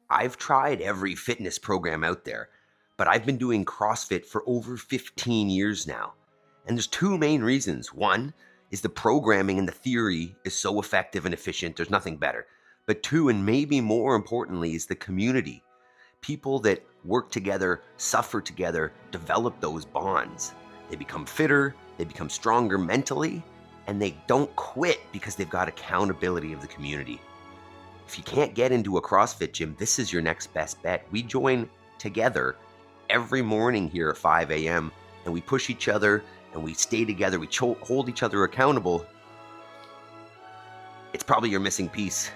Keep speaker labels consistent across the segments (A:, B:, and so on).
A: I've tried every fitness program out there, but I've been doing CrossFit for over 15 years now. And there's two main reasons. One is the programming and the theory is so effective and efficient, there's nothing better. But two, and maybe more importantly, is the community. People that work together, suffer together, develop those bonds. They become fitter, they become stronger mentally, and they don't quit because they've got accountability of the community. If you can't get into a CrossFit gym, this is your next best bet. We join together every morning here at 5 a.m. and we push each other and we stay together. We hold each other accountable. It's probably your missing piece.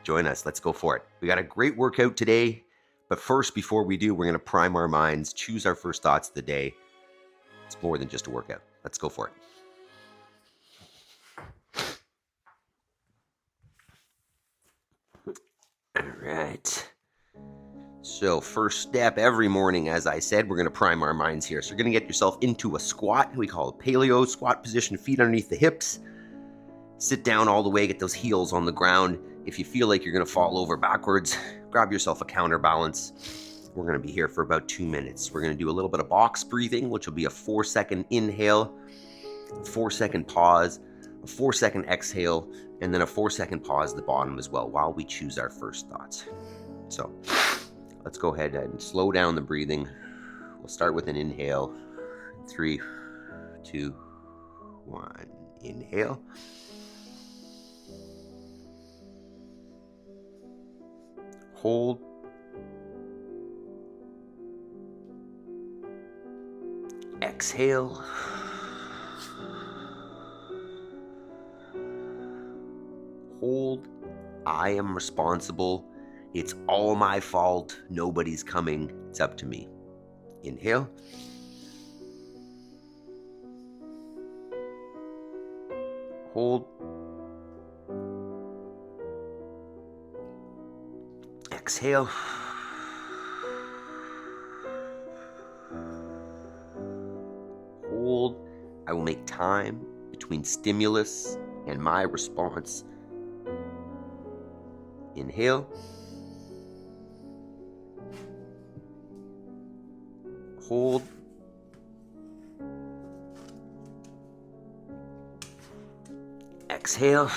A: Join us. Let's go for it. We got a great workout today. But first, before we do, we're going to prime our minds, choose our first thoughts of the day. It's more than just a workout. Let's go for it. All right. So first step every morning, as I said, we're going to prime our minds here. So you're going to get yourself into a squat. We call it paleo squat position, feet underneath the hips. Sit down all the way, get those heels on the ground. If you feel like you're going to fall over backwards, grab yourself a counterbalance. We're going to be here for about 2 minutes. We're going to do a little bit of box breathing, which will be a 4-second inhale, a 4-second pause, a 4-second exhale, and then a 4-second pause at the bottom as well while we choose our first thoughts. So let's go ahead and slow down the breathing. We'll start with an inhale. 3, 2, 1. Inhale. Hold. Exhale. Hold. I am responsible. It's all my fault. Nobody's coming. It's up to me. Inhale. Hold. Exhale. Hold. I will make time between stimulus and my response. Inhale. Hold. Exhale.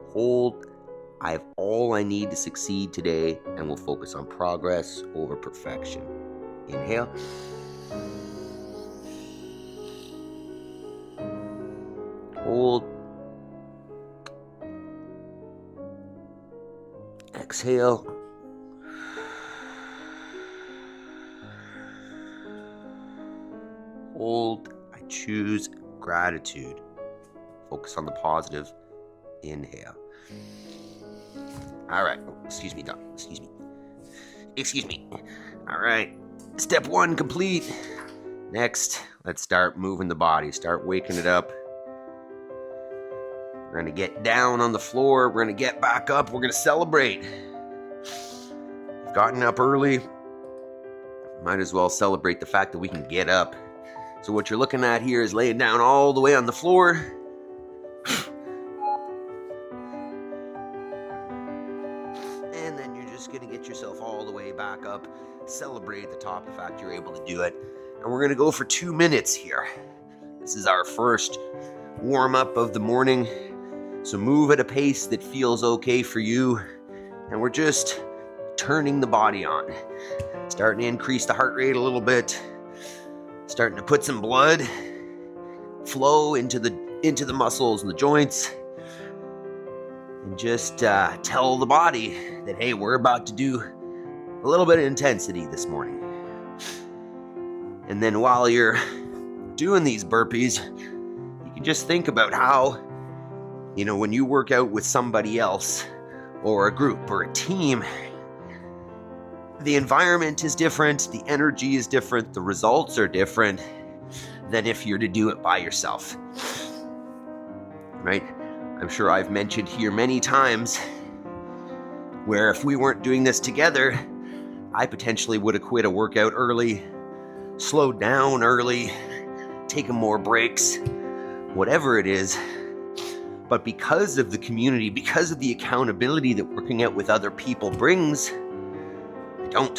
A: Hold. I have all I need to succeed today, and we'll focus on progress over perfection. Inhale. Hold. Exhale. Hold. I choose gratitude. Focus on the positive. Inhale. All right. Excuse me, Doc. Excuse me. All right. Step 1 complete. Next, let's start moving the body. Start waking it up. We're going to get down on the floor. We're going to get back up. We're going to celebrate. We've gotten up early. Might as well celebrate the fact that we can get up. So what you're looking at here is laying down all the way on the floor. And then you're just going to get yourself all the way back up. Celebrate the top, the fact you're able to do it. And we're going to go for 2 minutes here. This is our first warm-up of the morning. So move at a pace that feels okay for you. And we're just turning the body on. Starting to increase the heart rate a little bit. Starting to put some blood flow into the muscles and the joints. And just tell the body that, hey, we're about to do a little bit of intensity this morning. And then while you're doing these burpees, you can just think about how, when you work out with somebody else or a group or a team, the environment is different, the energy is different, the results are different than if you're to do it by yourself. Right? I'm sure I've mentioned here many times where if we weren't doing this together, I potentially would have quit a workout early, slowed down early, taken more breaks, whatever it is. But because of the community, because of the accountability that working out with other people brings, I don't.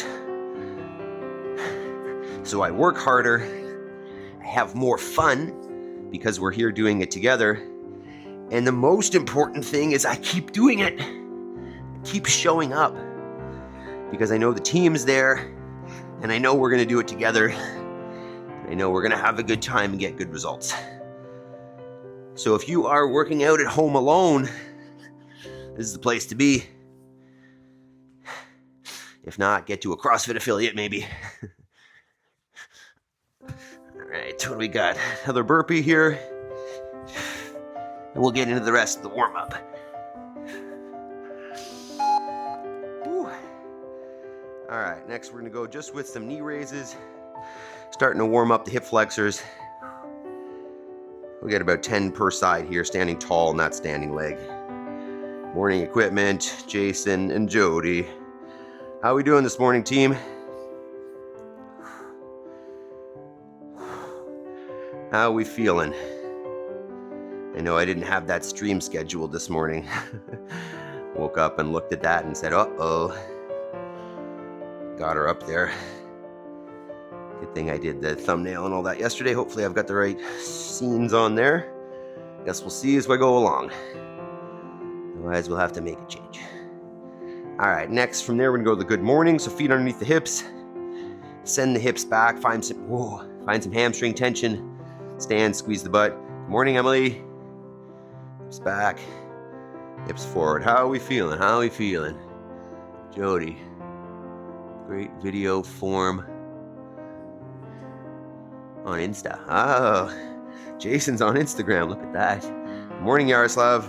A: So I work harder, I have more fun because we're here doing it together. And the most important thing is I keep doing it. I keep showing up because I know the team's there and I know we're going to do it together. I know we're going to have a good time and get good results. So if you are working out at home alone, this is the place to be. If not, get to a CrossFit affiliate maybe. All right, what do we got? Another burpee here. And we'll get into the rest of the warm-up. All right, next we're going to go just with some knee raises. Starting to warm up the hip flexors. We'll get about 10 per side here, standing tall, not standing leg. Morning equipment, Jason and Jody. How are we doing this morning, team? How are we feeling? I know I didn't have that stream scheduled this morning. Woke up and looked at that and said, uh-oh. Got her up there. Good thing I did the thumbnail and all that yesterday. Hopefully I've got the right scenes on there. Guess we'll see as we go along. Otherwise we'll have to make a change. All right, next from there we're gonna go to the good morning. So feet underneath the hips. Send the hips back, find some hamstring tension. Stand, squeeze the butt. Good morning, Emily. Hips back, hips forward. How are we feeling? How are we feeling? Jody, great video form on Insta. Oh, Jason's on Instagram. Look at that. Good morning, Yaroslav.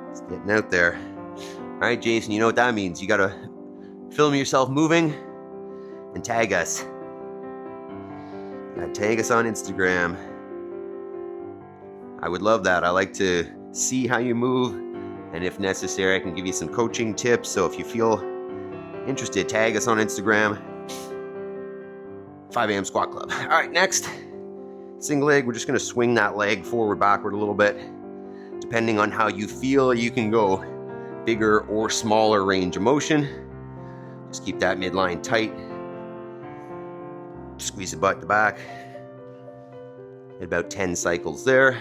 A: It's getting out there. All right, Jason, you know what that means. You got to film yourself moving and tag us. You got to tag us on Instagram. I would love that. I like to see how you move. And if necessary, I can give you some coaching tips. So if you feel interested, tag us on Instagram. 5 a.m. Squat Club. All right, next, single leg. We're just going to swing that leg forward, backward a little bit. Depending on how you feel, you can go bigger or smaller range of motion. Just keep that midline tight. Squeeze the butt at the back. Get about 10 cycles there.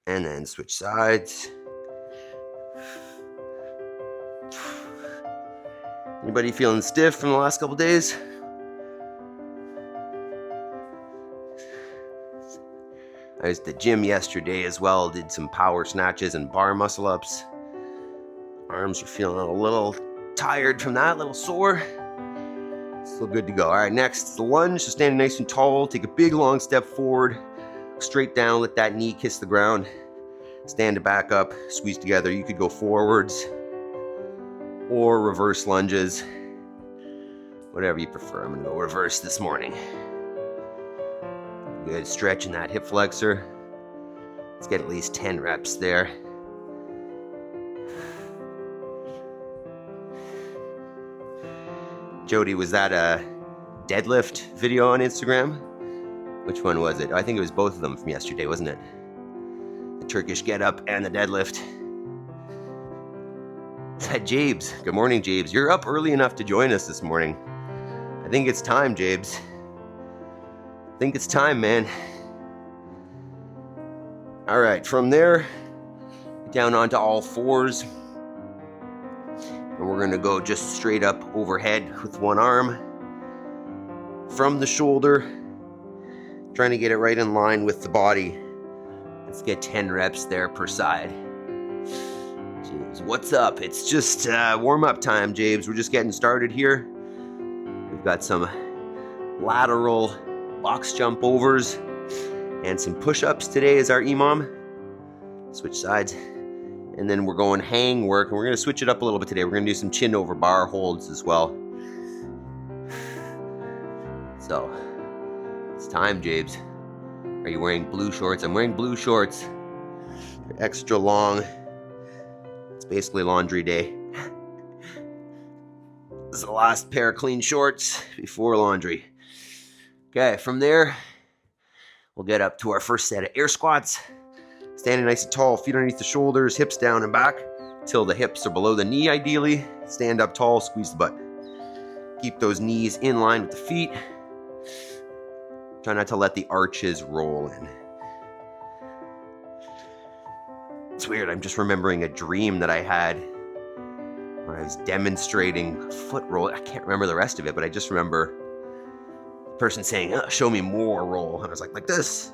A: And then switch sides. Anybody feeling stiff from the last couple days? I was at the gym yesterday as well, did some power snatches and bar muscle ups. Arms are feeling a little tired from that, a little sore. Still good to go. All right, next, the lunge. So standing nice and tall, take a big long step forward, straight down, let that knee kiss the ground. Stand it back up, squeeze together. You could go forwards or reverse lunges, whatever you prefer. I'm gonna go reverse this morning. Good, stretching that hip flexor. Let's get at least 10 reps there. Jody, was that a deadlift video on Instagram? Which one was it? I think it was both of them from yesterday, wasn't it? The Turkish get up and the deadlift. Is that Jabes? Good morning, Jabes. You're up early enough to join us this morning. I think it's time, Jabes. I think it's time, man. All right, from there, down onto all fours. And we're gonna go just straight up overhead with one arm. From the shoulder, trying to get it right in line with the body. Let's get 10 reps there per side. James, what's up? It's just warm-up time, James. We're just getting started here. We've got some lateral box jump overs and some push-ups today as our EMOM. Switch sides. And then we're going hang work, and we're going to switch it up a little bit today. We're going to do some chin over bar holds as well. So, it's time, James. Are you wearing blue shorts? I'm wearing blue shorts. They're extra long. It's basically laundry day. This is the last pair of clean shorts before laundry. Okay, from there, we'll get up to our first set of air squats. Standing nice and tall, feet underneath the shoulders, hips down and back, till the hips are below the knee ideally. Stand up tall, squeeze the butt. Keep those knees in line with the feet. Try not to let the arches roll in. It's weird, I'm just remembering a dream that I had when I was demonstrating foot roll. I can't remember the rest of it, but I just remember the person saying, oh, show me more roll. And I was like this.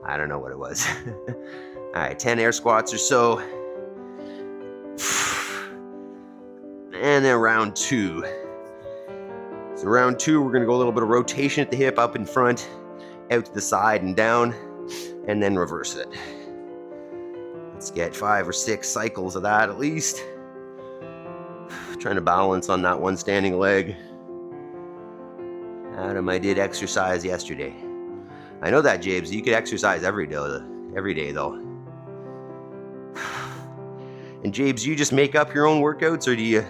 A: I don't know what it was. All right, 10 air squats or so. And then round 2. So round 2, we're gonna go a little bit of rotation at the hip, up in front, out to the side and down, and then reverse it. Let's get 5 or 6 cycles of that at least. Trying to balance on that one standing leg. Adam, I did exercise yesterday. I know that, James. You could exercise every day though. And James, you just make up your own workouts, or do you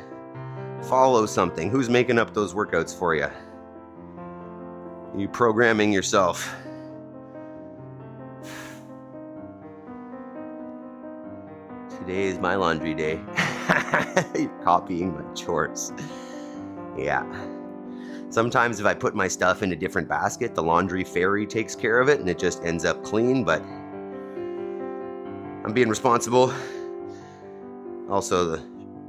A: follow something? Who's making up those workouts for you? Are you programming yourself? Today is my laundry day. You're copying my chores. Yeah. Sometimes if I put my stuff in a different basket, the laundry fairy takes care of it and it just ends up clean, but I'm being responsible. Also, the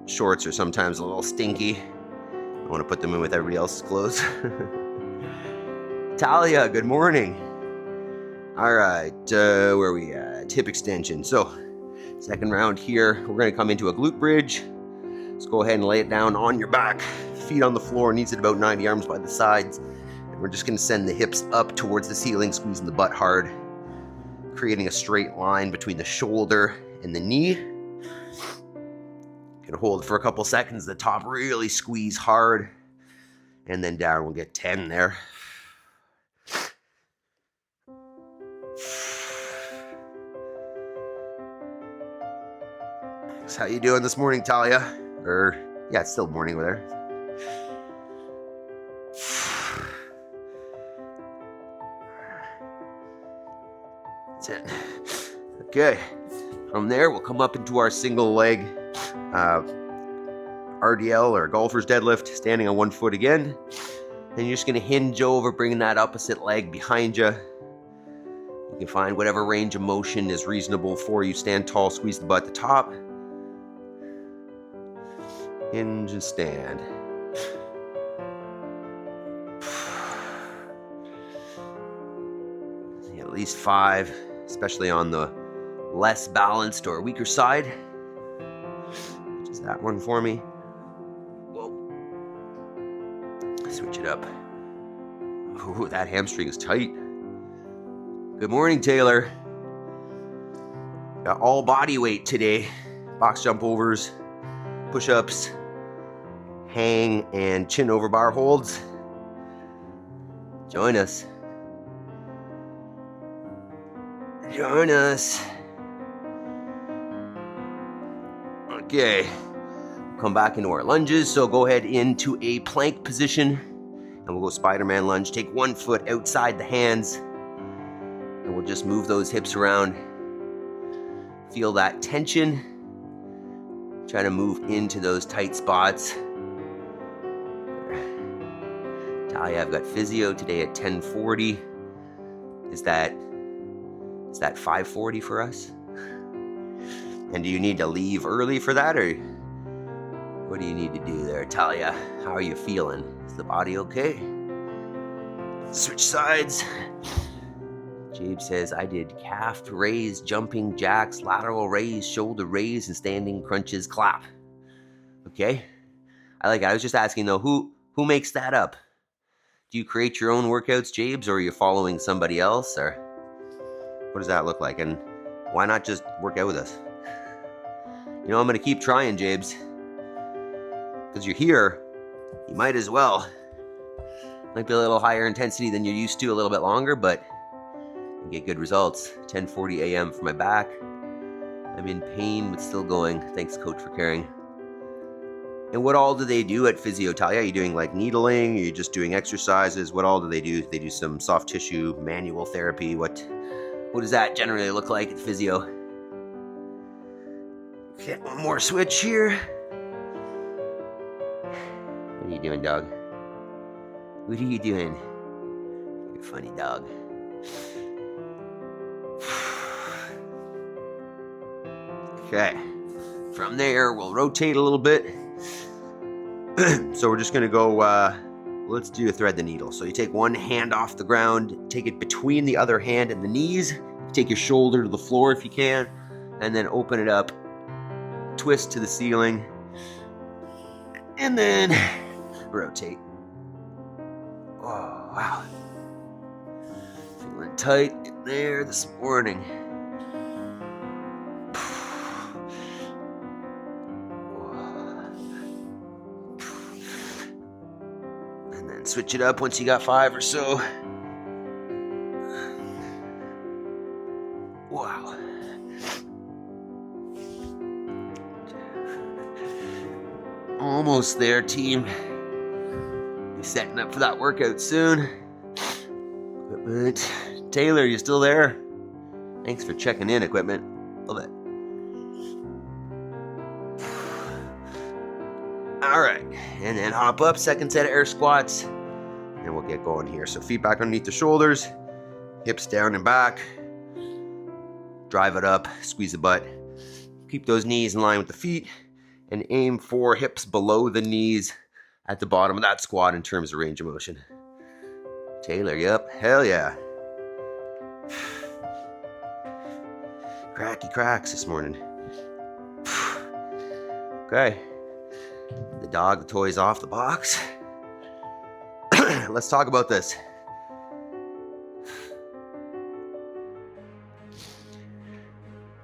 A: shorts are sometimes a little stinky. I want to put them in with everybody else's clothes. Talia, good morning. All right, where are we at? Hip extension. So, second round here, we're going to come into a glute bridge. Let's go ahead and lay it down on your back. Feet on the floor, knees at about 90, arms by the sides. And we're just going to send the hips up towards the ceiling, squeezing the butt hard, creating a straight line between the shoulder and the knee. Gonna hold for a couple seconds. The top really squeeze hard, and then down. We'll get 10 there. So how you doing this morning, Talia? Yeah, it's still morning over there. That's it. Okay. From there, we'll come up into our single leg RDL or golfer's deadlift, standing on one foot again. And you're just going to hinge over, bringing that opposite leg behind you. You can find whatever range of motion is reasonable for you. Stand tall, squeeze the butt at the top. Hinge and stand. At least 5, especially on the less balanced or weaker side. Which is that one for me. Whoa. Switch it up. Ooh, that hamstring is tight. Good morning, Taylor. Got all body weight today. Box jump overs, push-ups, hang, and chin over bar holds. Join us. Join us. Okay. Come back into our lunges. So go ahead into a plank position. And we'll go Spider-Man lunge. Take one foot outside the hands. And we'll just move those hips around. Feel that tension. Try to move into those tight spots. Talia, I've got physio today at 10:40. Is that 5:40 for us? And do you need to leave early for that, or what do you need to do there, Talia? How are you feeling? Is the body okay? Switch sides. Jabe says, I did calf raise, jumping jacks, lateral raise, shoulder raise, and standing crunches, clap. Okay. I like it. I was just asking though, who makes that up? Do you create your own workouts, Jabes, or are you following somebody else, or what does that look like? And why not just work out with us? You know, I'm going to keep trying, Jabes. Because you're here, you might as well. Might be a little higher intensity than you're used to, a little bit longer, but you get good results. 10:40 a.m. for my back. I'm in pain, but still going. Thanks, coach, for caring. And what all do they do at physio, Talia? Are you doing like needling? Are you just doing exercises? What all do they do? They do some soft tissue manual therapy. What does that generally look like at physio? Okay, one more switch here. What are you doing, dog? What are you doing? You're a funny dog. Okay, from there we'll rotate a little bit. So we're just gonna go, let's do a thread the needle. So you take one hand off the ground, take it between the other hand and the knees, take your shoulder to the floor if you can, and then open it up, twist to the ceiling, and then rotate. Oh, wow. Feeling tight in there this morning. Switch it up once you got 5 or so. Wow. Almost there, team. Be setting up for that workout soon. Equipment. Taylor, you still there? Thanks for checking in, equipment. Love it. All right, and then hop up, second set of air squats, and we'll get going here. So feet back underneath the shoulders, hips down and back, drive it up, squeeze the butt, keep those knees in line with the feet, and aim for hips below the knees at the bottom of that squat in terms of range of motion. Taylor, yep, hell yeah. Cracky cracks this morning. Okay. The dog, the toy's off the box. Let's talk about this.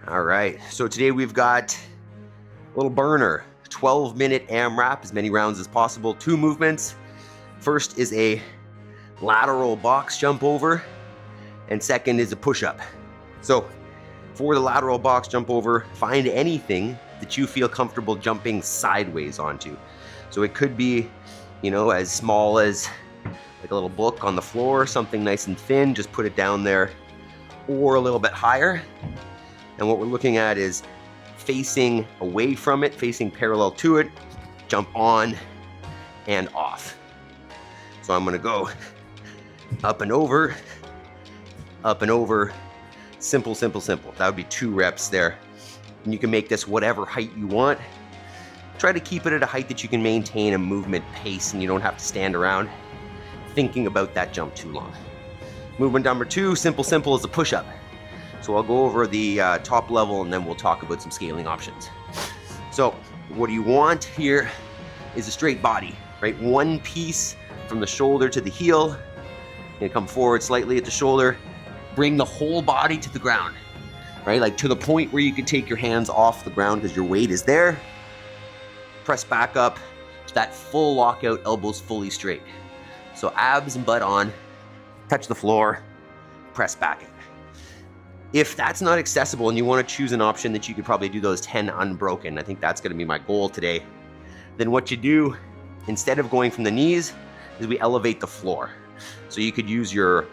A: All right, so today we've got a little burner, 12-minute AMRAP, as many rounds as possible, 2 movements. First is a lateral box jump over, and second is a push-up. So for the lateral box jump over, find anything that you feel comfortable jumping sideways onto. So it could be, you know, as small as like a little book on the floor, something nice and thin, just put it down there, or a little bit higher. And what we're looking at is facing away from it, facing parallel to it, jump on and off. So I'm gonna go up and over, simple, simple, simple. That would be 2 reps there. And you can make this whatever height you want. Try to keep it at a height that you can maintain a movement pace and you don't have to stand around thinking about that jump too long. Movement number 2, simple, simple, is a push-up. So I'll go over the top level and then we'll talk about some scaling options. So what you want here is a straight body, right? One piece from the shoulder to the heel. You're gonna come forward slightly at the shoulder, bring the whole body to the ground, right? Like to the point where you can take your hands off the ground because your weight is there. Press back up to that full lockout, elbows fully straight. So abs and butt on, touch the floor, press back in. If that's not accessible and you want to choose an option that you could probably do those 10 unbroken, I think that's going to be my goal today, then what you do, instead of going from the knees, is we elevate the floor. So you could use your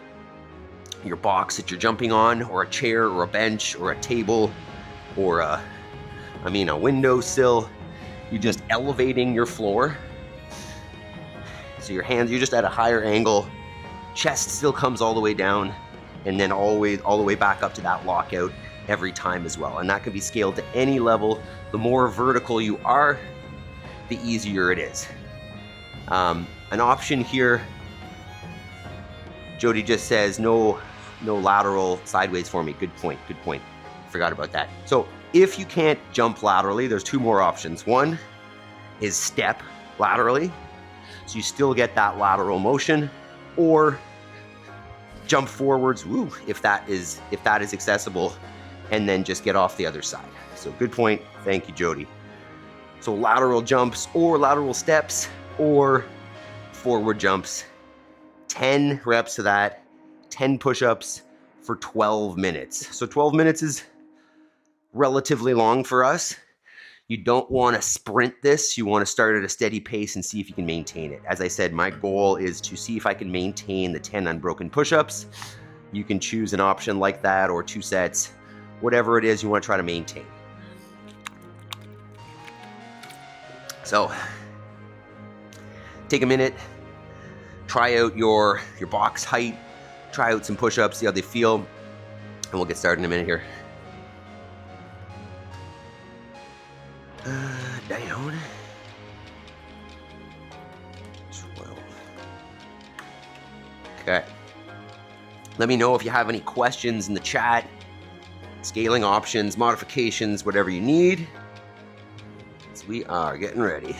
A: box that you're jumping on, or a chair, or a bench, or a table, or a windowsill. You're just elevating your floor. So your hands, you're just at a higher angle. Chest still comes all the way down, and then all the way back up to that lockout every time as well. And that can be scaled to any level. The more vertical you are, the easier it is. An option here, Jody just says, no lateral sideways for me. Good point. Forgot about that. So if you can't jump laterally, there's 2 more options. One is step laterally, so you still get that lateral motion, or jump forwards, if that is accessible, and then just get off the other side. So good point. Thank you, Jody. So lateral jumps or lateral steps or forward jumps. 10 reps of that, 10 push-ups for 12 minutes. So 12 minutes is relatively long for us. You don't want to sprint this. You want to start at a steady pace and see if you can maintain it. As I said, my goal is to see if I can maintain the 10 unbroken push-ups. You can choose an option like that or 2 sets, whatever it is you want to try to maintain. So take a minute, try out your box height, try out some push-ups, see how they feel, and we'll get started in a minute here. Down. 12. Okay. Let me know if you have any questions in the chat. Scaling options, modifications, whatever you need. So we are getting ready.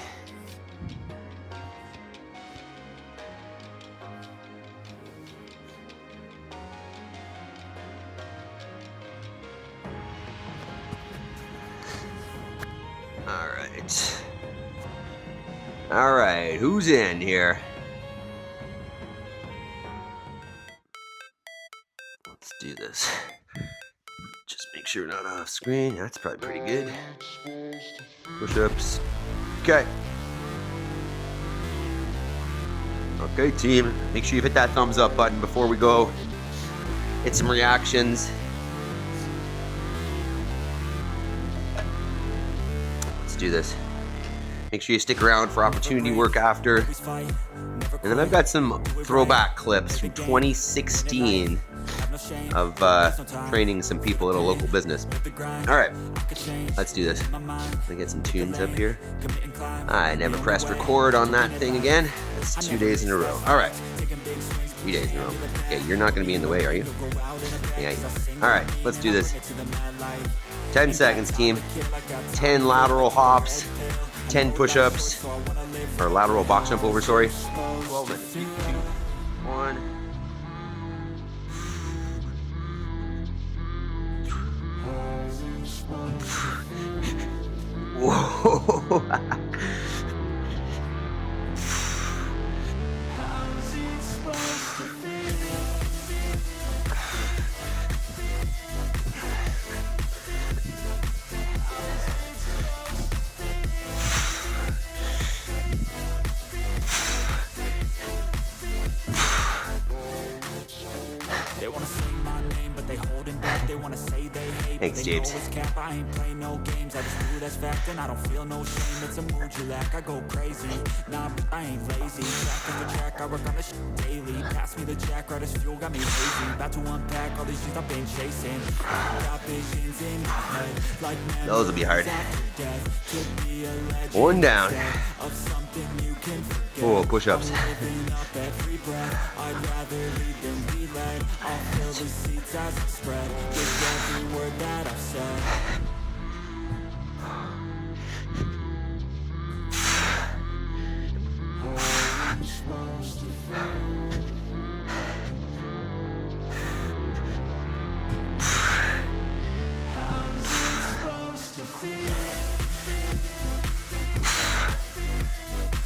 A: All right, who's in here? Let's do this. Just make sure we're not off screen. That's probably pretty good. Push-ups. Okay. Okay, team. Make sure you hit that thumbs up button before we go. Hit some reactions. Let's do this. Make sure you stick around for opportunity work after. And then I've got some throwback clips from 2016 of training some people at a local business. All right, let's do this. Let me get some tunes up here. I never pressed record on that thing again. That's 2 days in a row. All right, 3 days in a row. Okay, you're not going to be in the way, are you? Yeah. All right, let's do this. 10 seconds, team. 10 lateral hops. 10 push-ups, or lateral box jump over, sorry. 12 minutes, 3, 2, 1. Whoa. Thanks, James.
B: I ain't play no games, I just do that's fact, and I don't feel no shame. It's a mood you lack, I go crazy. Nah, but I ain't lazy. Track after track, I work on this daily. Pass me the jack, right as fuel, got me lazy. About to unpack all these things I've been chasing. Got visions in my head, like
A: those will be hard. One down. Oh, push-ups.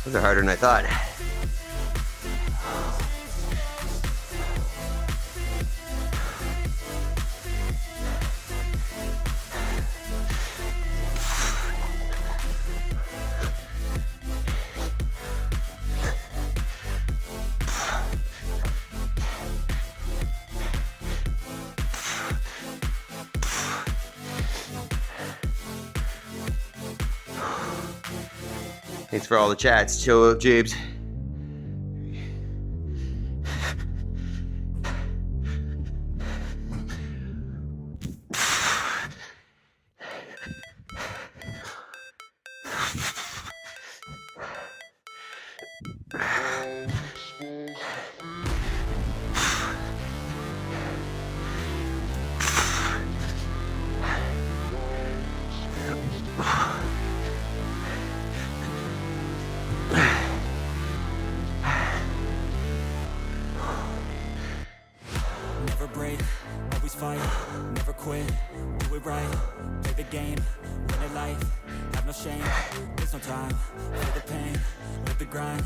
A: Those are harder than I thought. Thanks for all the chats. Show up, Jabes.
B: Never break, always fight, never quit, do it right, play the game, win it life, have no shame, there's no time, feel the pain, live the the grind, I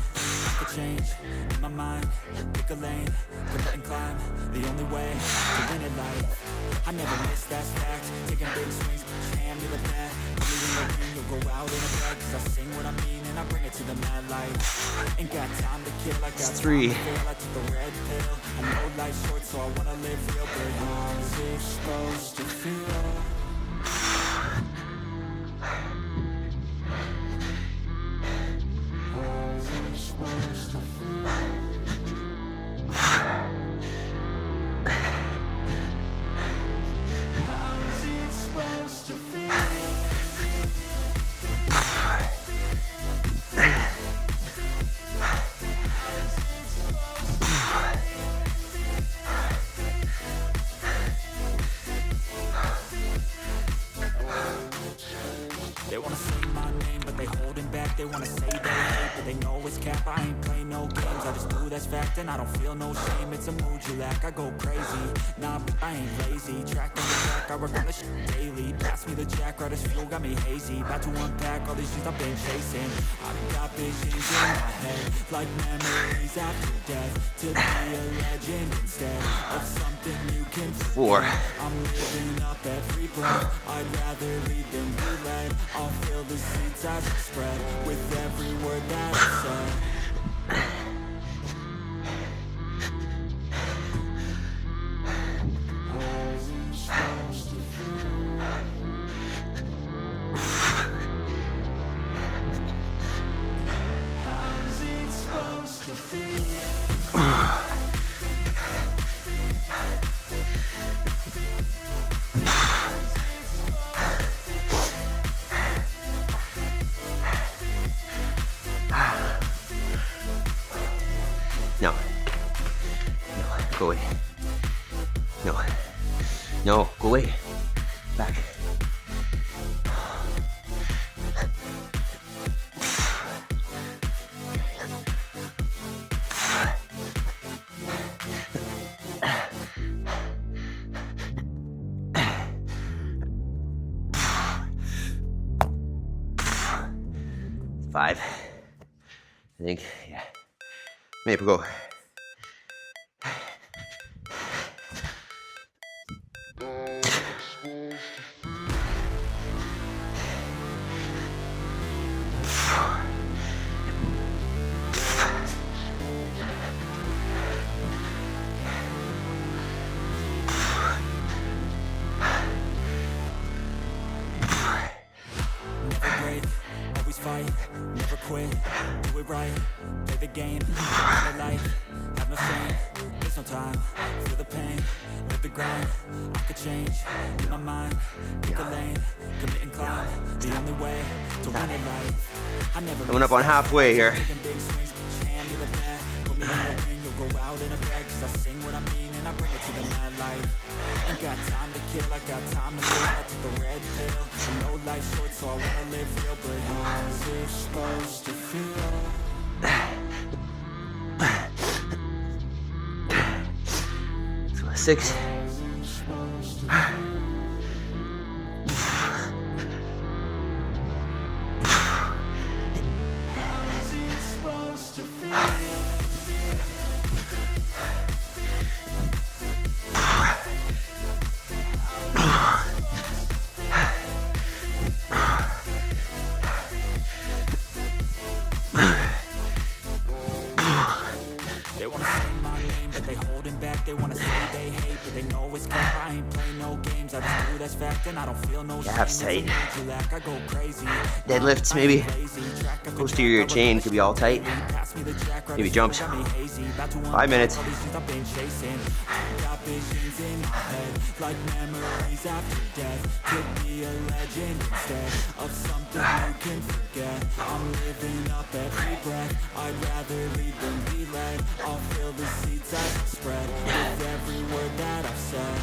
B: could change. In my mind, pick a lane, commit and climb. The only way to win in life. I never miss, that's fact. Taking big swings, hand me the bat. Put me in the ring, you'll go out in a bag. Cause I sing what I mean and I bring it to the mad light. Ain't got time to kill, I got time to feel. I took the red pill. I know life's short, so I wanna live real good. How's it supposed to feel? They wanna say my name, but they holding back. They wanna say they hate, but they know it's cap. I ain't play no games, I just do that's fact. And I don't feel no shame, it's a mood you lack. I go crazy, nah, but I ain't lazy. Track on the track, I work on the shit daily. Pass me the jack, right as fuel, got me hazy. About to unpack all these things I've been chasing. I've got visions in my head, like memories after death. To be a legend instead of something you can forget. I'm living up every breath, I'd rather lead than be led. I'll feel the seeds as it spread with every word that I said. How's it supposed to feel?
A: No. No, go away. No. No, go away. Back. Five. I think, yeah. Maybe go.
B: Fight, never quit, do it right, play the game, play the life, have no shame, there's no time, feel the pain, live the grind, I could change, in my mind, pick a lane, commit and climb, the only way to win in life. I never
A: coming up on halfway here.
B: Taking big swings, hand me the bat, put me in the ring, you'll go out in a bag, cause I sing what I mean and I bring it to the mad light. Ain't got time to kill, I got time to live. I took the red pill, I know life's short, so I wanna live real. But how's it supposed to feel?
A: 6.
B: They wanna say my name, but they holding back. They wanna say they hate, but they know it's cap. I ain't play no games, I just do that's fact. And I don't feel no shame,
A: Calves tight.
B: I go crazy.
A: Deadlifts maybe. Posterior chain could be all tight. Maybe jumps. 5 minutes.
B: Visions in my head, like memories after death. Could be a legend instead of something you can forget. I'm living up every breath, I'd rather lead than be led. I'll feel the seeds as it spread with every word that I've said.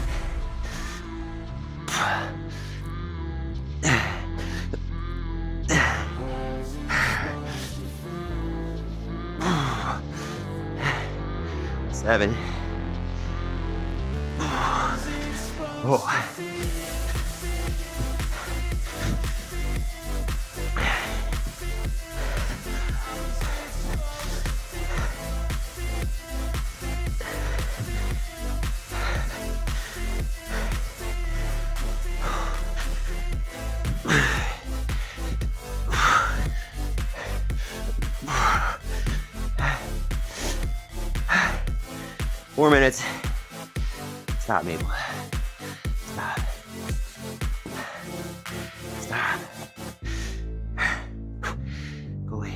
A: 7. Oh. 4 minutes. Stop, Mabel. Stop. Stop. Go away.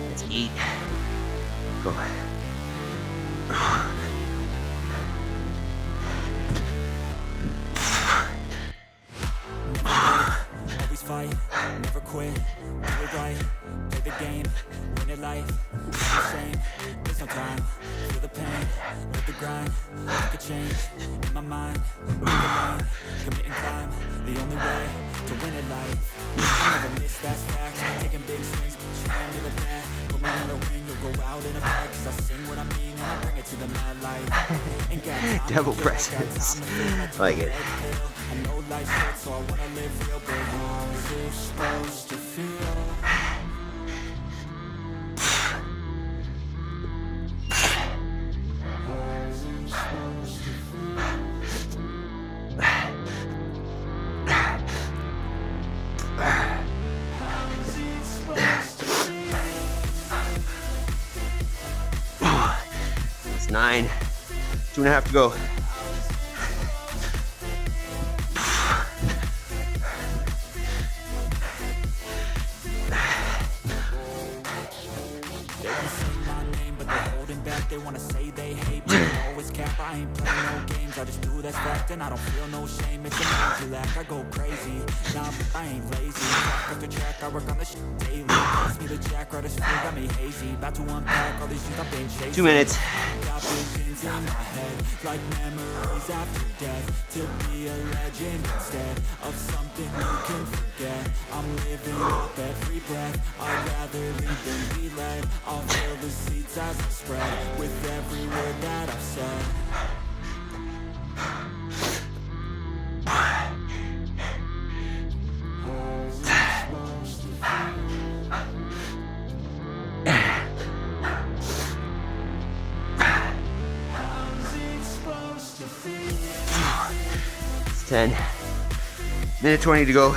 A: Let's eat. Go.
B: Always fight, never quit, do it right, play the game, win it life, no shame, there's no time, feel the pain, live the grind, make a change, in my mind, make a lane, commit and climb, the only way to win it life, I never miss, that's fact, taking big swings, put your hand to the bat, put me in the ring, you'll go out in a bag, cause I sing what I mean, and I bring it to the mad light, ain't got time
A: Devil
B: to feel,
A: presence.
B: got time to feel,
A: I like it.
B: I know life's short, so I wanna live real big. How's it supposed to feel? How's it supposed to feel? How's it supposed to feel?
A: It's 9. 2.5 to go.
B: They can say my name, but they're holding back. They wanna say they hate, but they always cap. I ain't playing no games, I just do that's fact, and I don't feel no shame. It's a major lack, I go crazy. Nah, but I ain't lazy. Track after track, I work on this shit daily. Pass me the jack, right as fuel, got me hazy. About to unpack all these things I've been chasing.
A: 2 minutes.
B: Got visions in my head, like memories after death. To be a legend instead of something you can forget. I'm living up every breath, I'd rather lead than be led. I'll fill the seats as I spread, with every word that I've said. How's it supposed to feel? How's it supposed to feel?
A: It's 10. Minute 20 to go.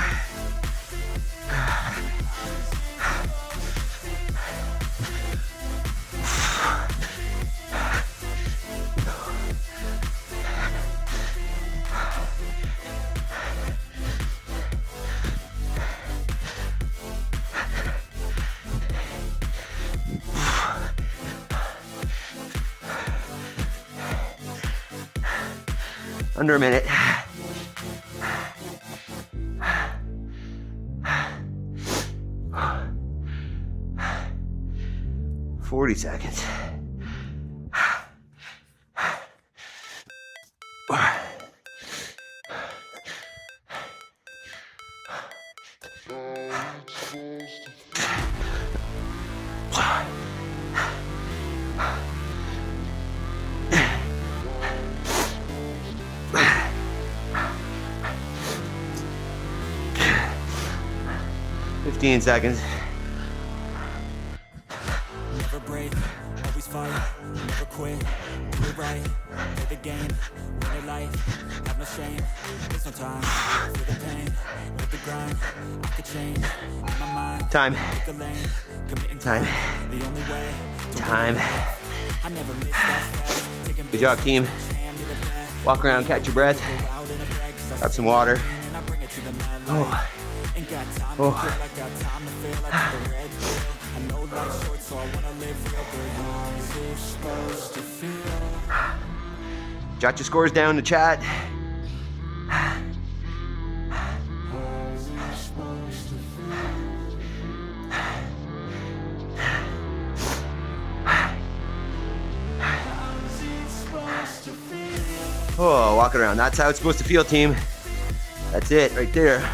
A: Under a minute. Forty seconds. Fifteen seconds.
B: Never break, always fight, never quit, do it right, play the game, win it life, have no shame, there's no time, feel the pain, live the grind, I could change, in my mind,
A: Time.
B: pick a lane, commit and
A: Time.
B: climb, the only way to
A: Time.
B: win it life. I never miss that fast, taking
A: Good job, team.
B: hand to the bat,
A: Walk around, catch your breath.
B: go out in a bag, 'cause I
A: Grab some water.
B: and I bring it to the mad light.
A: Oh.
B: Ain't got time
A: Oh.
B: to feel, I got time to feel, I took a red pill. I know life's short, so I wanna live real good. How's it supposed to feel?
A: Jot your scores down in the chat.
B: How's it supposed to feel? How's it supposed to feel?
A: Oh, walk around. That's how it's supposed to feel, team. That's it right there.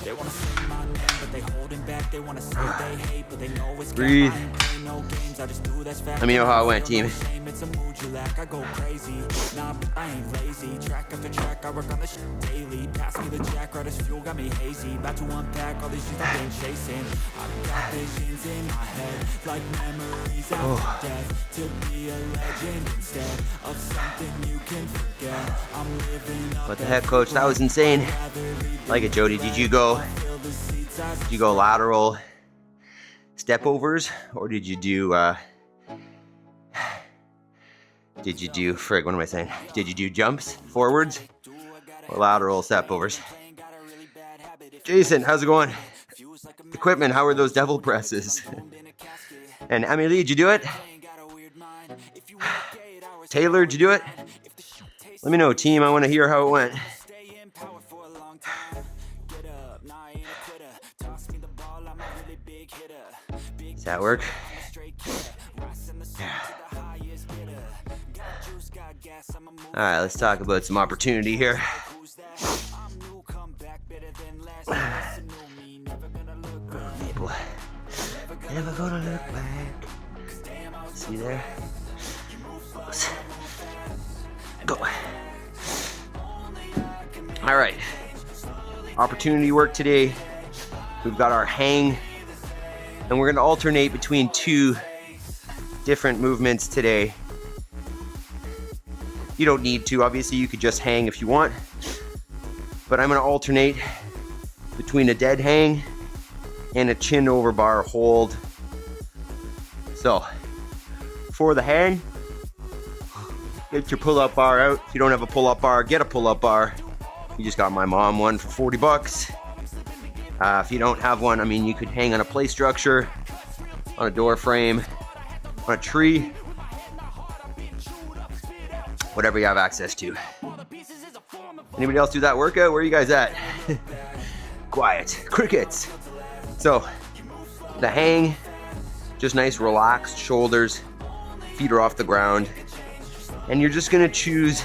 B: They wanna say my name, but they holding back. like they wanna say they hate, but they know it's
A: Breathe.
B: game. I ain't playing no games, I just do that's fact.
A: Let me know how it went, team.
B: It's a mood you lack, I go crazy. Nah, but I ain't lazy. Track after track, I work on the shit daily. Pass me the jack, right as fuel, got me hazy. About to unpack all these things I've been chasing. I've got visions in my head, like memories after death. To be a legend instead of something you can forget. I'm living up.
A: What the heck, coach? That was insane. Like it, Jody. Did you go lateral step overs, or did you do frig, what am I saying? Did you do jumps forwards or lateral step overs? Jason, how's it going? Equipment, how are those devil presses? And Emily, did you do it? Taylor, did you do it? Let me know, team. I want to hear how it went. Does that work? All right, let's talk about some opportunity here. Maple. Never gonna look back. See there? Go. All right. Opportunity work today. We've got our hang, and we're going to alternate between two different movements today. You don't need to, obviously you could just hang if you want, but I'm going to alternate between a dead hang and a chin over bar hold. So for the hang, get your pull-up bar out. If you don't have a pull-up bar, get a pull-up bar. You just got my mom one for 40 bucks. If you don't have one, I mean, you could hang on a play structure, on a door frame, on a tree, whatever you have access to. Anybody else do that workout? Where are you guys at? Quiet. Crickets. So, the hang, just nice relaxed shoulders, feet are off the ground, and you're just gonna choose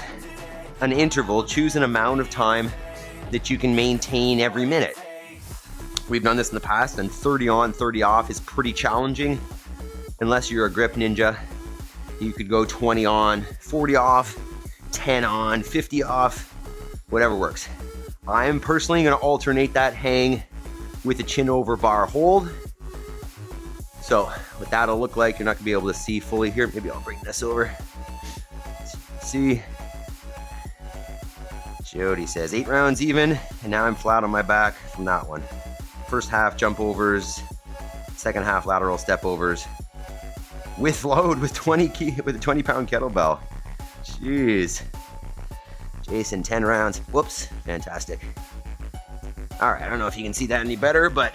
A: an interval, choose an amount of time that you can maintain every minute. We've done this in the past, and 30 on, 30 off is pretty challenging. Unless you're a grip ninja, you could go 20 on, 40 off, 10 on, 50 off, whatever works. I'm personally gonna alternate that hang with a chin over bar hold. So what that'll look like, you're not gonna be able to see fully here. Maybe I'll bring this over. See, Jody says 8 rounds even, and now I'm flat on my back from that one. First half jump overs, second half lateral step overs with load, with a 20-pound kettlebell. Jeez. Jason, 10 rounds. Whoops, fantastic. All right, I don't know if you can see that any better, but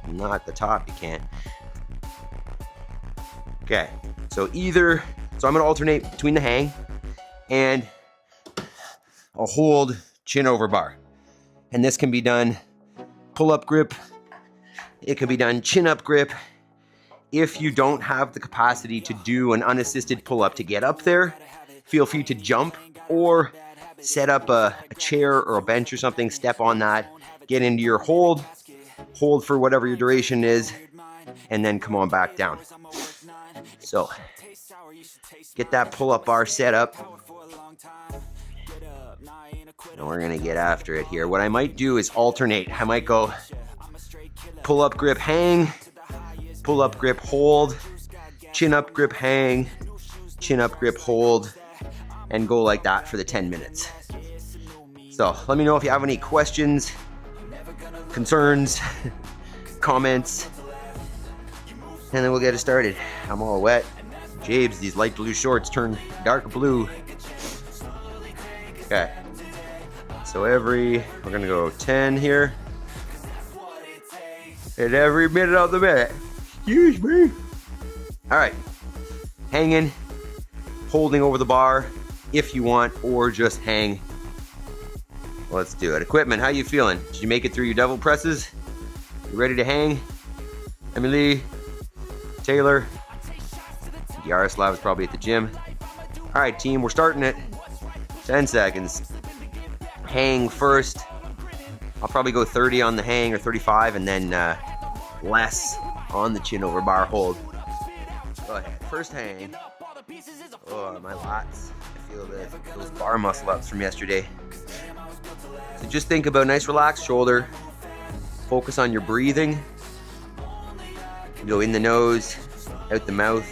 A: not at the top, you can't. Okay, so I'm gonna alternate between the hang and a hold chin over bar. And this can be done pull-up grip, it can be done chin-up grip. If you don't have the capacity to do an unassisted pull-up to get up there, feel free to jump or set up a chair or a bench or something, step on that, get into your hold for whatever your duration is, and then come on back down. So, get that pull-up bar set up. And we're gonna get after it here. What I might do is alternate. I might go pull-up grip hang, pull-up grip hold, chin-up grip hang, chin-up grip hold, and go like that for the 10 minutes. So let me know if you have any questions, concerns, comments, and then we'll get it started. I'm all wet. Jabes, these light blue shorts turn dark blue. Okay. So we're gonna go 10 here. And every minute of the minute. Excuse me. All right. Hanging, holding over the bar if you want, or just hang. Let's do it. Equipment, how you feeling? Did you make it through your devil presses? You ready to hang? Emily, Taylor, Yaroslav is probably at the gym. All right, team, we're starting it. 10 seconds. Hang first. I'll probably go 30 on the hang or 35, and then less on the chin over bar hold. Go ahead. First hang. Oh, my lats. I feel those bar muscle ups from yesterday. So just think about nice relaxed shoulder. Focus on your breathing. Go in the nose, out the mouth,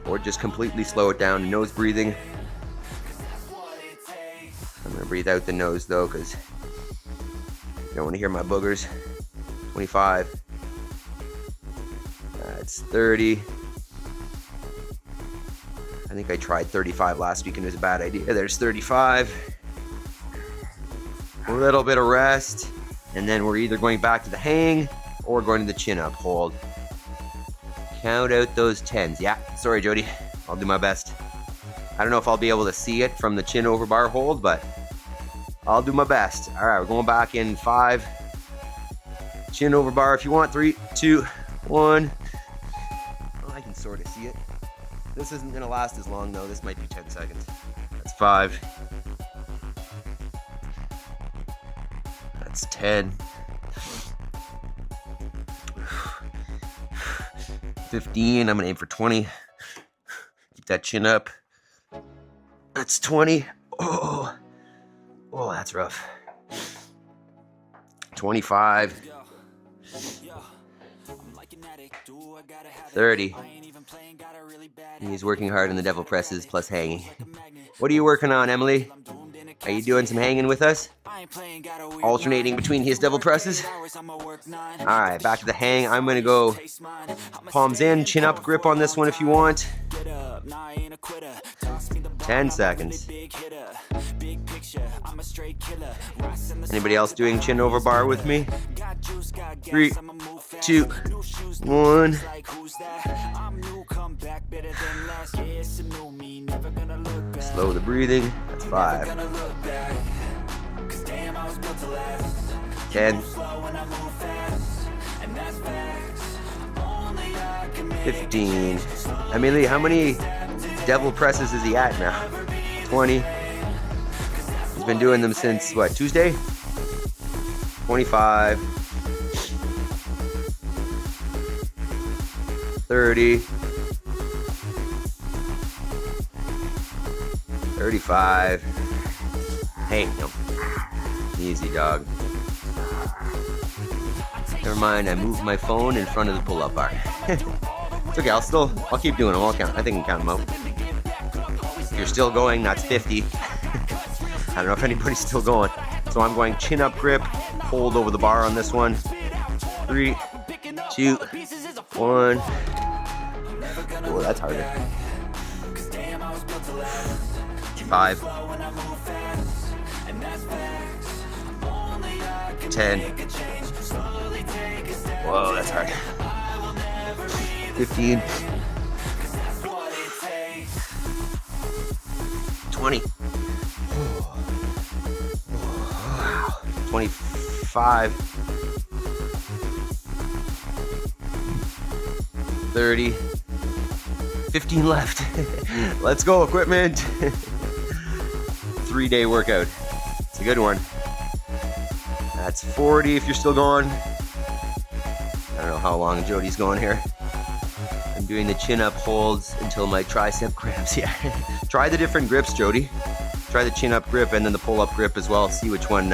A: or just completely slow it down. Nose breathing. I'm gonna breathe out the nose though, because you don't want to hear my boogers. 25. That's 30. I think I tried 35 last week and it was a bad idea. There's 35. A little bit of rest, and then we're either going back to the hang or going to the chin up hold. Count out those 10s. Yeah, sorry Jody, I'll do my best. I don't know if I'll be able to see it from the chin over bar hold, but I'll do my best. All right, we're going back in 5. Chin over bar if you want. 3, 2, 1. Oh, I can sort of see it. This isn't gonna last as long though. This might be 10 seconds. That's 5. That's 10. 15. I'm gonna aim for 20. Keep that chin up. That's 20. Oh, that's rough. 25. 30. He's working hard on the devil presses plus hanging. What are you working on, Emily? Are you doing some hanging with us? Alternating between his devil presses? Alright, back to the hang. I'm going to go palms in, chin up grip on this one if you want. 10 seconds. Anybody else doing chin over bar with me? 3, 2, 1. Slow the breathing. That's 5. 10. 15. Emily, how many devil presses is he at now? 20. He's been doing them since, what, Tuesday? 25. 30. 35. Hey, no. Easy, dog. Never mind, I moved my phone in front of the pull-up bar. It's okay, I'll keep doing them. I'll count. I think I can count them out. If you're still going, that's 50. I don't know if anybody's still going. So I'm going chin up grip, hold over the bar on this one. 3, 2, 1. Oh, that's harder. 5. 10. Whoa, that's hard. 15. 20. 25. 30. 15 left. Let's go, equipment. 3-day workout. It's a good one. That's 40 if you're still going. I don't know how long Jody's going here. I'm doing the chin up holds until my tricep cramps. Yeah. Try the different grips, Jody. Try the chin up grip and then the pull up grip as well. See which one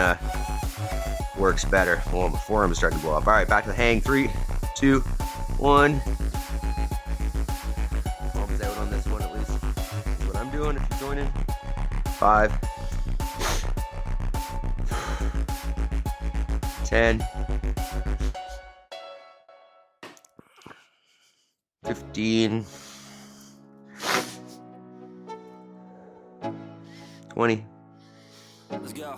A: works better. Oh, my forearm is starting to blow up. All right, back to the hang. 3, 2, 1. Palms out on this one at least. That's what I'm doing if you're joining. 5. 10. 15. 20. Let's go.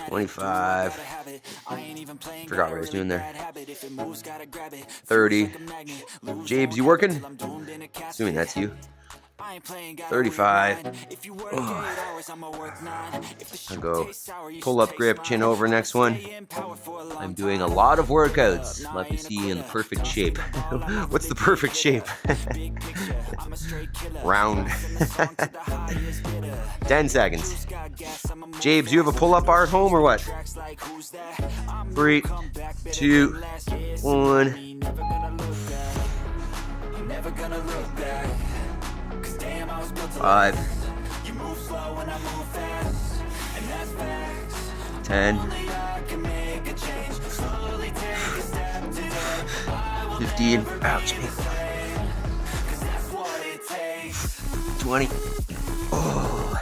A: 25. Forgot what I was doing there. 30. Jabes, you working? Assuming that's you. 35. I'll go pull-up grip, chin over next one. I'm doing a lot of workouts. Let me see in the perfect shape. What's the perfect shape? Round. 10 seconds. Jabes, you have a pull-up bar at home or what? 3, 2, 1. 5, 10, 15, ouch, 20. Oh,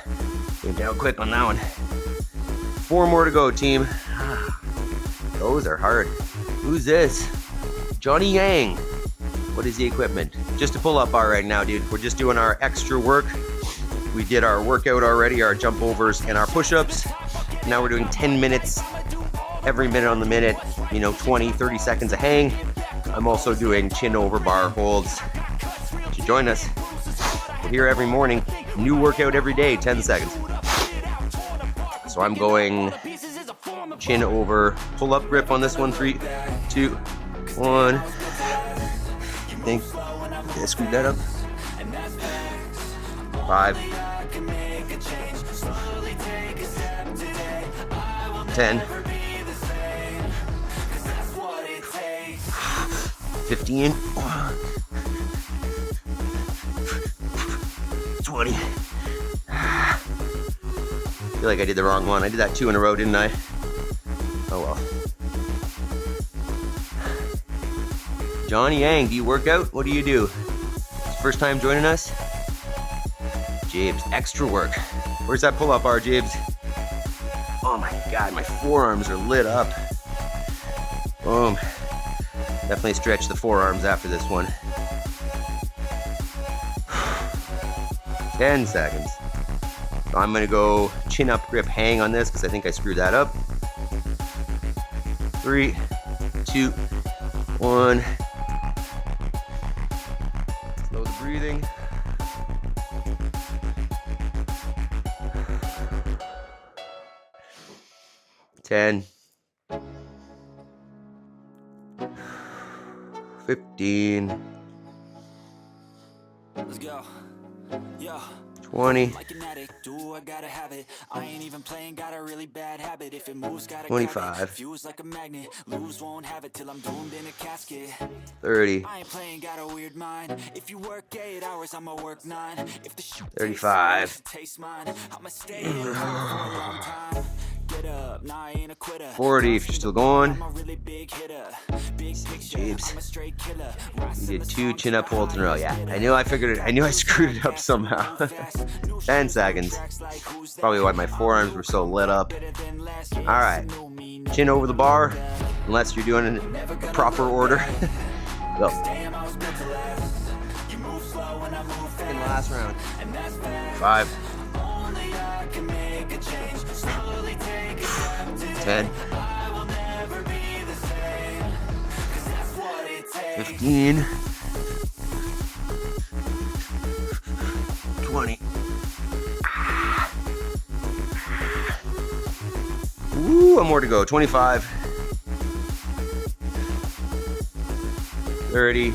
A: came down quick on that one. 4 more to go, team. Those are hard. Who's this? Johnny Yang. What is the equipment? Just a pull-up bar right now, dude. We're just doing our extra work. We did our workout already, our jump overs and our push-ups. Now we're doing 10 minutes, every minute on the minute, 20, 30 seconds of hang. I'm also doing chin over bar holds. So join us. We're here every morning. New workout every day, 10 seconds. So I'm going chin over, pull-up grip on this one. 3, 2, 1. I think. Did I screw that up? 5, 10, 15, 20. I feel like I did the wrong one. I did that 2 in a row, didn't I? Oh well. Johnny Yang, do you work out? What do you do? First time joining us? Jabes, extra work. Where's that pull-up bar, Jabes? Oh my God, my forearms are lit up. Boom. Definitely stretch the forearms after this one. 10 seconds. So I'm gonna go chin up grip hang on this because I think I screwed that up. 3, 2, 1. Slow the breathing. 10, 15, let's go. 20, 25, 30, 35, 40 if you're still going. Jabes. You did 2 chin up holds in a row. Yeah, I knew I screwed it up somehow. 10 seconds. Probably why my forearms were so lit up. Alright. Chin over the bar, unless you're doing it in proper order. Go. In the last round. 5, 10, 15, 20. Ooh, one more to go. 25, 30.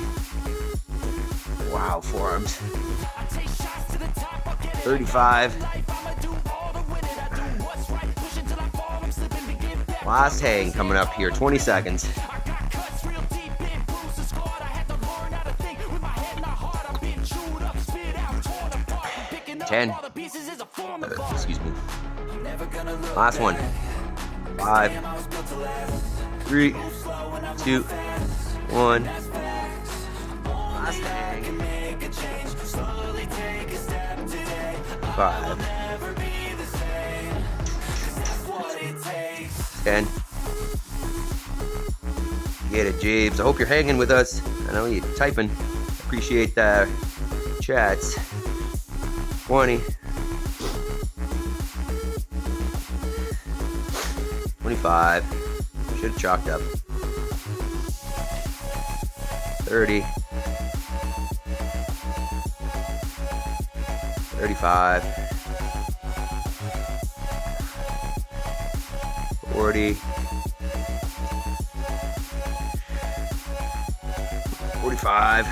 A: Wow, forearms. 35. Last hang coming up here, 20 seconds. 10. Excuse me. Last one. 5, 3, 2, 1. Last hang. 5, 10. Get it, Jabes. I hope you're hanging with us. I know you're typing. Appreciate the chats. 20. 25. Should have chalked up. 30. 35, 40, 45,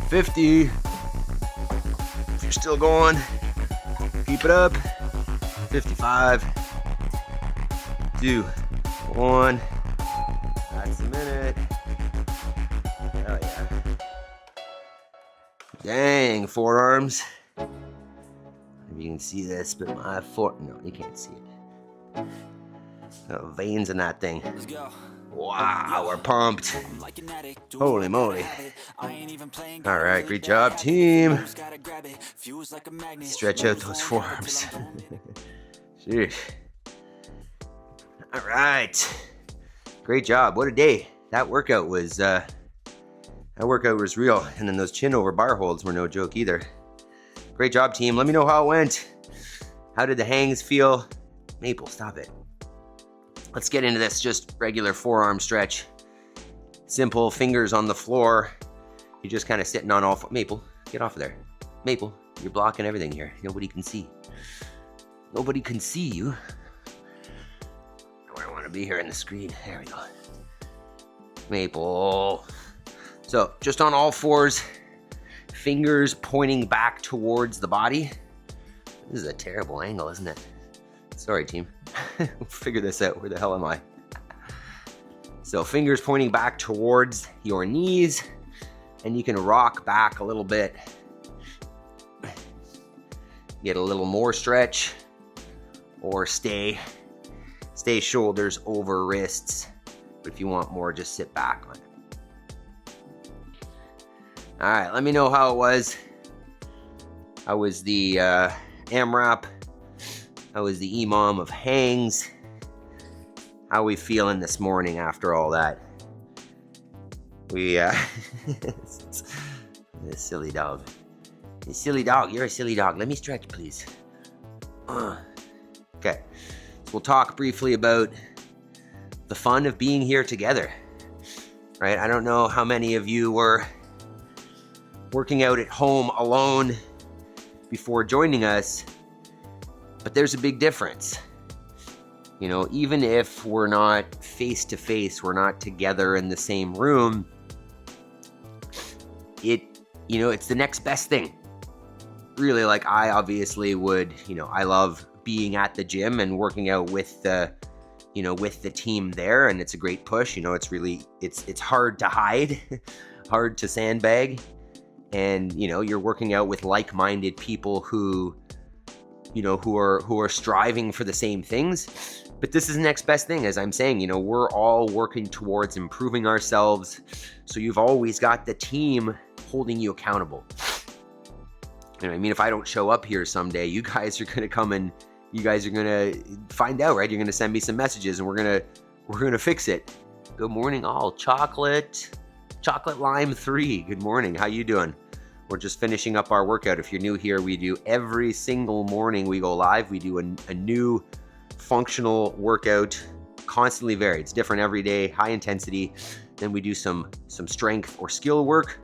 A: 50. If you're still going, keep it up. 55, 2, 1. That's a minute. Hell yeah. Dang, forearms. If you can see this, but my no, you can't see it. Veins in that thing.
B: Let's go.
A: Wow, we're pumped. Holy moly. All right, great job, team. Stretch out those forearms. Sheesh. All right. Great job. What a day. That workout was real. And then those chin over bar holds were no joke either. Great job, team. Let me know how it went. How did the hangs feel? Maple, stop it. Let's get into this. Just regular forearm stretch. Simple, fingers on the floor. You're just kind of sitting on all Maple, get off of there. Maple, you're blocking everything here. Nobody can see. Nobody can see you. Where I want to be here in the screen. There we go. Maple. So just on all fours, fingers pointing back towards the body. This is a terrible angle, isn't it? Sorry, team. We'll figure this out. Where the hell am I? So fingers pointing back towards your knees, and you can rock back a little bit. Get a little more stretch, or stay shoulders over wrists. But if you want more, just sit back on it. All right, let me know how it was. How was the AMRAP? How was the EMOM of hangs? How are we feeling this morning after all that? We, this silly dog. You silly dog, you're a silly dog. Let me stretch, please. Okay, so we'll talk briefly about the fun of being here together, right? I don't know how many of you were working out at home alone before joining us, but there's a big difference. You know, even if we're not face to face, we're not together in the same room, it's the next best thing. Really, like I obviously would, I love being at the gym and working out with the team there, and it's a great push. It's hard to hide, hard to sandbag, and you're working out with like-minded people who are striving for the same things. But this is the next best thing, as I'm saying. We're all working towards improving ourselves, so you've always got the team holding you accountable. If I don't show up here someday, you guys are gonna come and you guys are gonna find out, right? You're gonna send me some messages, and we're gonna fix it. Good morning, all. Chocolate Lime 3. Good morning. How you doing? We're just finishing up our workout. If you're new here, we do every single morning. We go live. We do a new functional workout, constantly varied. It's different every day, high intensity. Then we do some strength or skill work,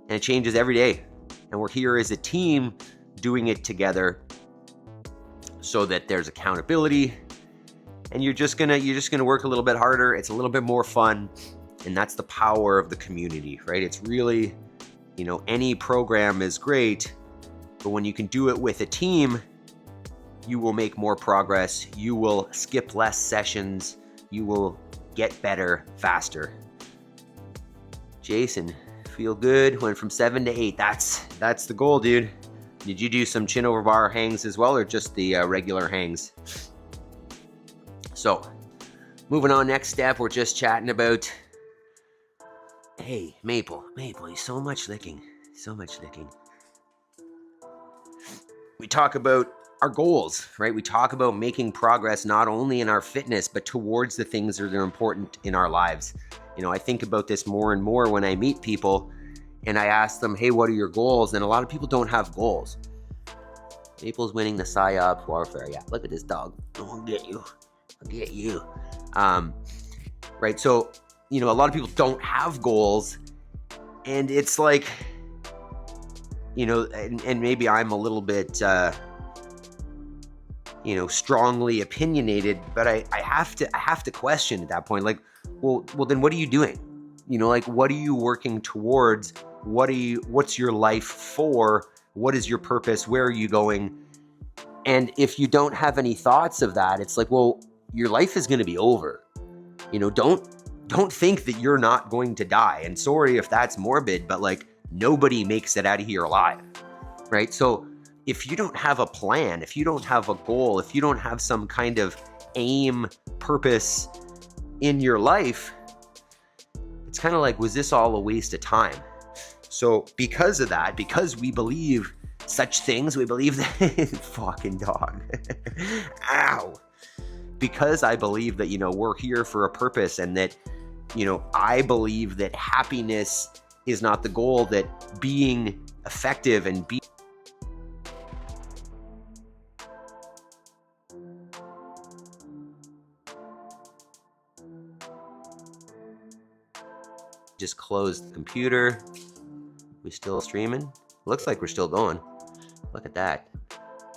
A: and it changes every day. And we're here as a team doing it together, so that there's accountability, and you're just gonna work a little bit harder. It's a little bit more fun, and that's the power of the community, right? It's really, any program is great, but when you can do it with a team, you will make more progress. You will skip less sessions. You will get better faster. Jason, feel good. Went from 7 to 8. That's the goal, dude. Did you do some chin over bar hangs as well, or just the regular hangs? So, moving on, next step, we're just chatting about, hey, Maple, you so much licking. We talk about our goals, right? We talk about making progress not only in our fitness, but towards the things that are important in our lives. I think about this more and more when I meet people, and I ask them, hey, what are your goals? And a lot of people don't have goals. Maple's winning the PsyOps warfare. Yeah, look at this dog. I'll get you. Right, so, a lot of people don't have goals, and it's like, you know, and maybe I'm a little bit, you know, strongly opinionated, but I have to question at that point, like, well, then what are you doing? You know, like, what are you working towards? What's your life for? What is your purpose? Where are you going? And if you don't have any thoughts of that, it's like, well, your life is going to be over. You know, don't think that you're not going to die. And sorry if that's morbid, but like, nobody makes it out of here alive, right? So if you don't have a plan, if you don't have a goal, if you don't have some kind of aim, purpose in your life, it's kind of like, was this all a waste of time? So because of that, because we believe such things, we believe that fucking dog. Ow. Because I believe that, you know, we're here for a purpose, and that, you know, I believe that happiness is not the goal, that being effective and being just closed the computer. We still streaming? Looks like we're still going. Look at that.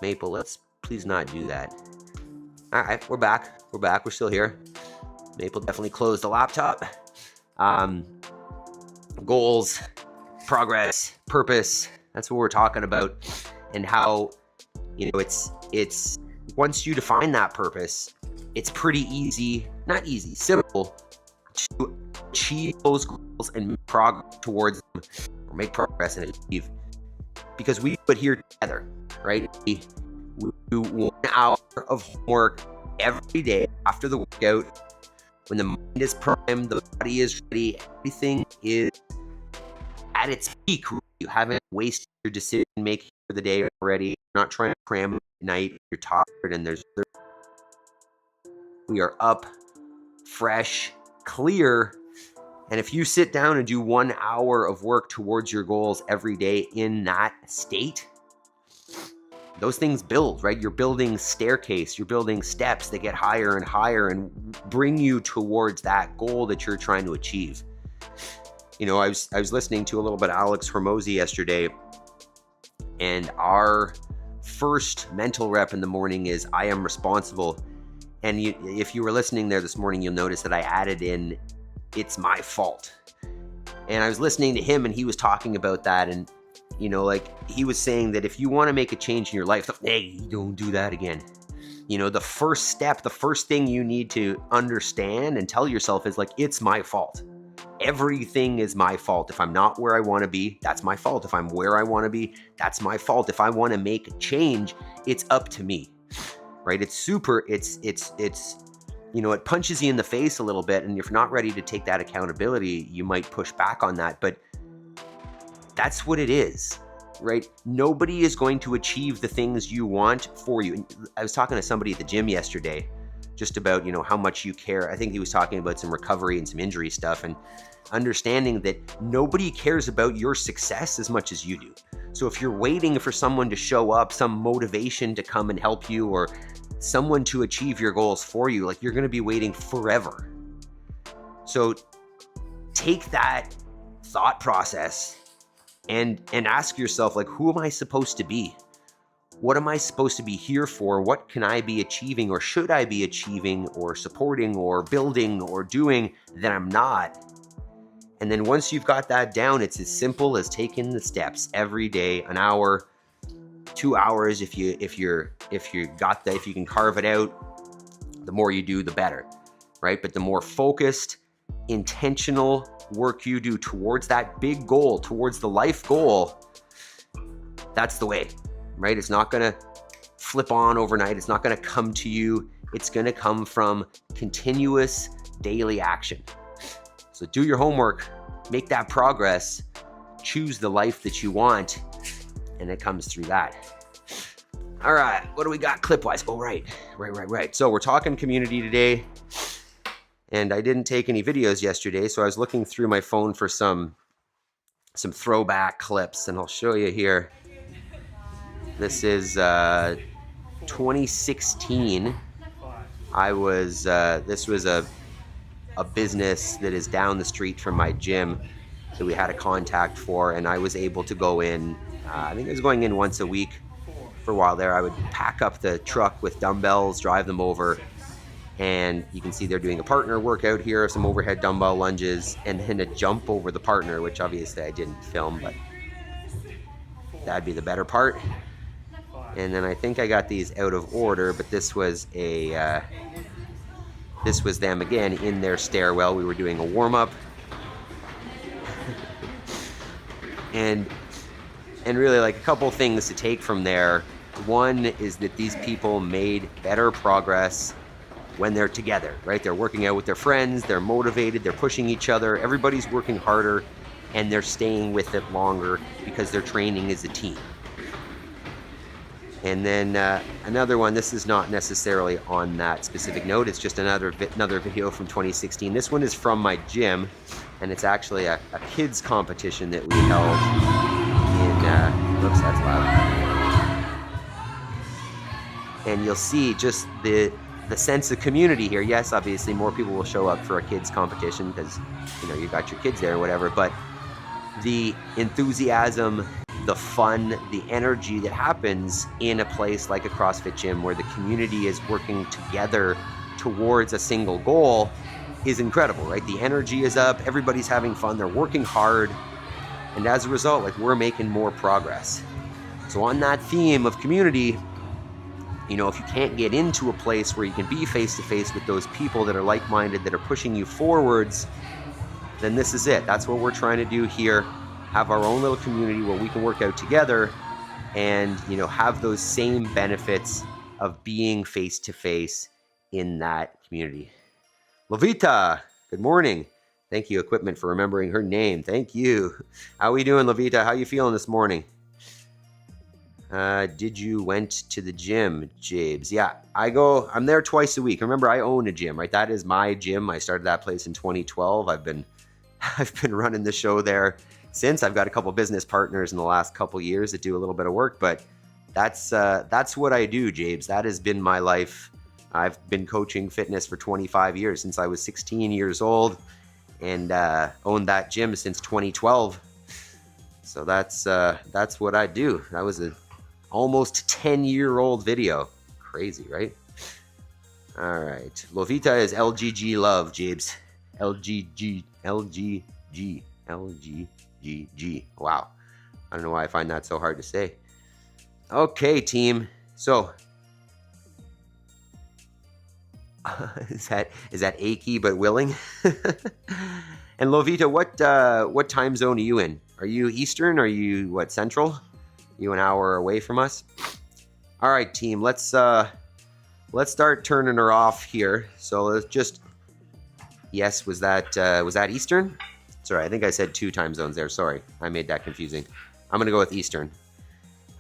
A: Maple, let's please not do that. All right, we're back. We're still here. Maple definitely closed the laptop. Goals, progress, purpose. That's what we're talking about. And how, you know, it's once you define that purpose, it's pretty easy, not easy, simple to achieve those goals and make progress towards them, or make progress and achieve. Because we put here together, right? We do 1 hour of homework every day after the workout. When the mind is primed, the body is ready, everything is at its peak. You haven't wasted your decision making for the day already. You're not trying to cram at night. You're tired, and we are up, fresh, clear. And if you sit down and do 1 hour of work towards your goals every day in that state, those things build, right? You're building staircase, you're building steps that get higher and higher and bring you towards that goal that you're trying to achieve. You know, I was listening to a little bit of Alex Hormozy yesterday, and our first mental rep in the morning is, I am responsible. And if you were listening there this morning, you'll notice that I added in, it's my fault. And I was listening to him, and he was talking about that, and you know, like, he was saying that if you want to make a change in your life, hey, don't do that again. You know, the first step, the first thing you need to understand and tell yourself is like, it's my fault. Everything is my fault. If I'm not where I want to be, that's my fault. If I'm where I want to be, that's my fault. If I want to make a change, it's up to me, right? It's you know, it punches you in the face a little bit. And if you're not ready to take that accountability, you might push back on that. But that's what it is, right? Nobody is going to achieve the things you want for you. I was talking to somebody at the gym yesterday just about, you know, how much you care. I think he was talking about some recovery and some injury stuff, and understanding that nobody cares about your success as much as you do. So if you're waiting for someone to show up, some motivation to come and help you, or someone to achieve your goals for you, like, you're going to be waiting forever. So take that thought process and ask yourself, like, who am I supposed to be? What am I supposed to be here for? What can I be achieving, or should I be achieving, or supporting, or building, or doing that I'm not? And then once you've got that down, it's as simple as taking the steps every day, an hour, 2 hours. If you can carve it out, the more you do, the better, right? But the more focused, intentional work you do towards that big goal, towards the life goal, that's the way, right? It's not going to flip on overnight. It's not going to come to you. It's going to come from continuous daily action. So do your homework, make that progress, choose the life that you want, and it comes through that. All right, what do we got clip-wise? Oh, right. So we're talking community today. And I didn't take any videos yesterday, so I was looking through my phone for some throwback clips, and I'll show you here. This is 2016. This was a business that is down the street from my gym. that we had a contact for, and I was able to go in. I think I was going in once a week for a while there. I would pack up the truck with dumbbells, drive them over, and you can see they're doing a partner workout here, some overhead dumbbell lunges, and then a jump over the partner, which obviously I didn't film, but that'd be the better part. And then I think I got these out of order, but this was them again in their stairwell. We were doing a warm-up. and really, like, a couple things to take from there. One is that these people made better progress when they're together, right? They're working out with their friends, they're motivated, they're pushing each other, everybody's working harder, and they're staying with it longer because they're training as a team. And then another one, this is not necessarily on that specific note, it's just another video from 2016. This one is from my gym, and it's actually a kids competition that we held in, oops, that's loud. And you'll see just the sense of community here. Yes, obviously more people will show up for a kids competition because, you know, you got your kids there or whatever, but the enthusiasm, the fun, the energy that happens in a place like a CrossFit gym where the community is working together towards a single goal is incredible, right? The energy is up, everybody's having fun, they're working hard, and as a result, like, we're making more progress. So on that theme of community, you know, if you can't get into a place where you can be face-to-face with those people that are like-minded, that are pushing you forwards, then this is it. That's what we're trying to do here. Have our own little community where we can work out together and, you know, have those same benefits of being face-to-face in that community. Lovita, good morning. Thank you, Equipment, for remembering her name. Thank you. How are we doing, Lovita? How are you feeling this morning? Did you went to the gym, Jabes? Yeah, I'm there twice a week. Remember, I own a gym, right? That is my gym. I started that place in 2012. I've been running the show there since. I've got a couple business partners in the last couple years that do a little bit of work, but that's what I do, Jabes. That has been my life. I've been coaching fitness for 25 years, since I was 16 years old, and owned that gym since 2012. So that's what I do. That was a almost 10-year-old video. Crazy, right? All right. Lovita is LGG love, Jabes. LGG. Wow. I don't know why I find that so hard to say. Okay, team. So, is that achy but willing? And Lovita, what time zone are you in? Are you Eastern? Are you what, Central? You an hour away from us? All right, team. Let's start turning her off here. So let's just. Yes, was that Eastern? Sorry, I think I said 2 time zones there. Sorry, I made that confusing. I'm gonna go with Eastern.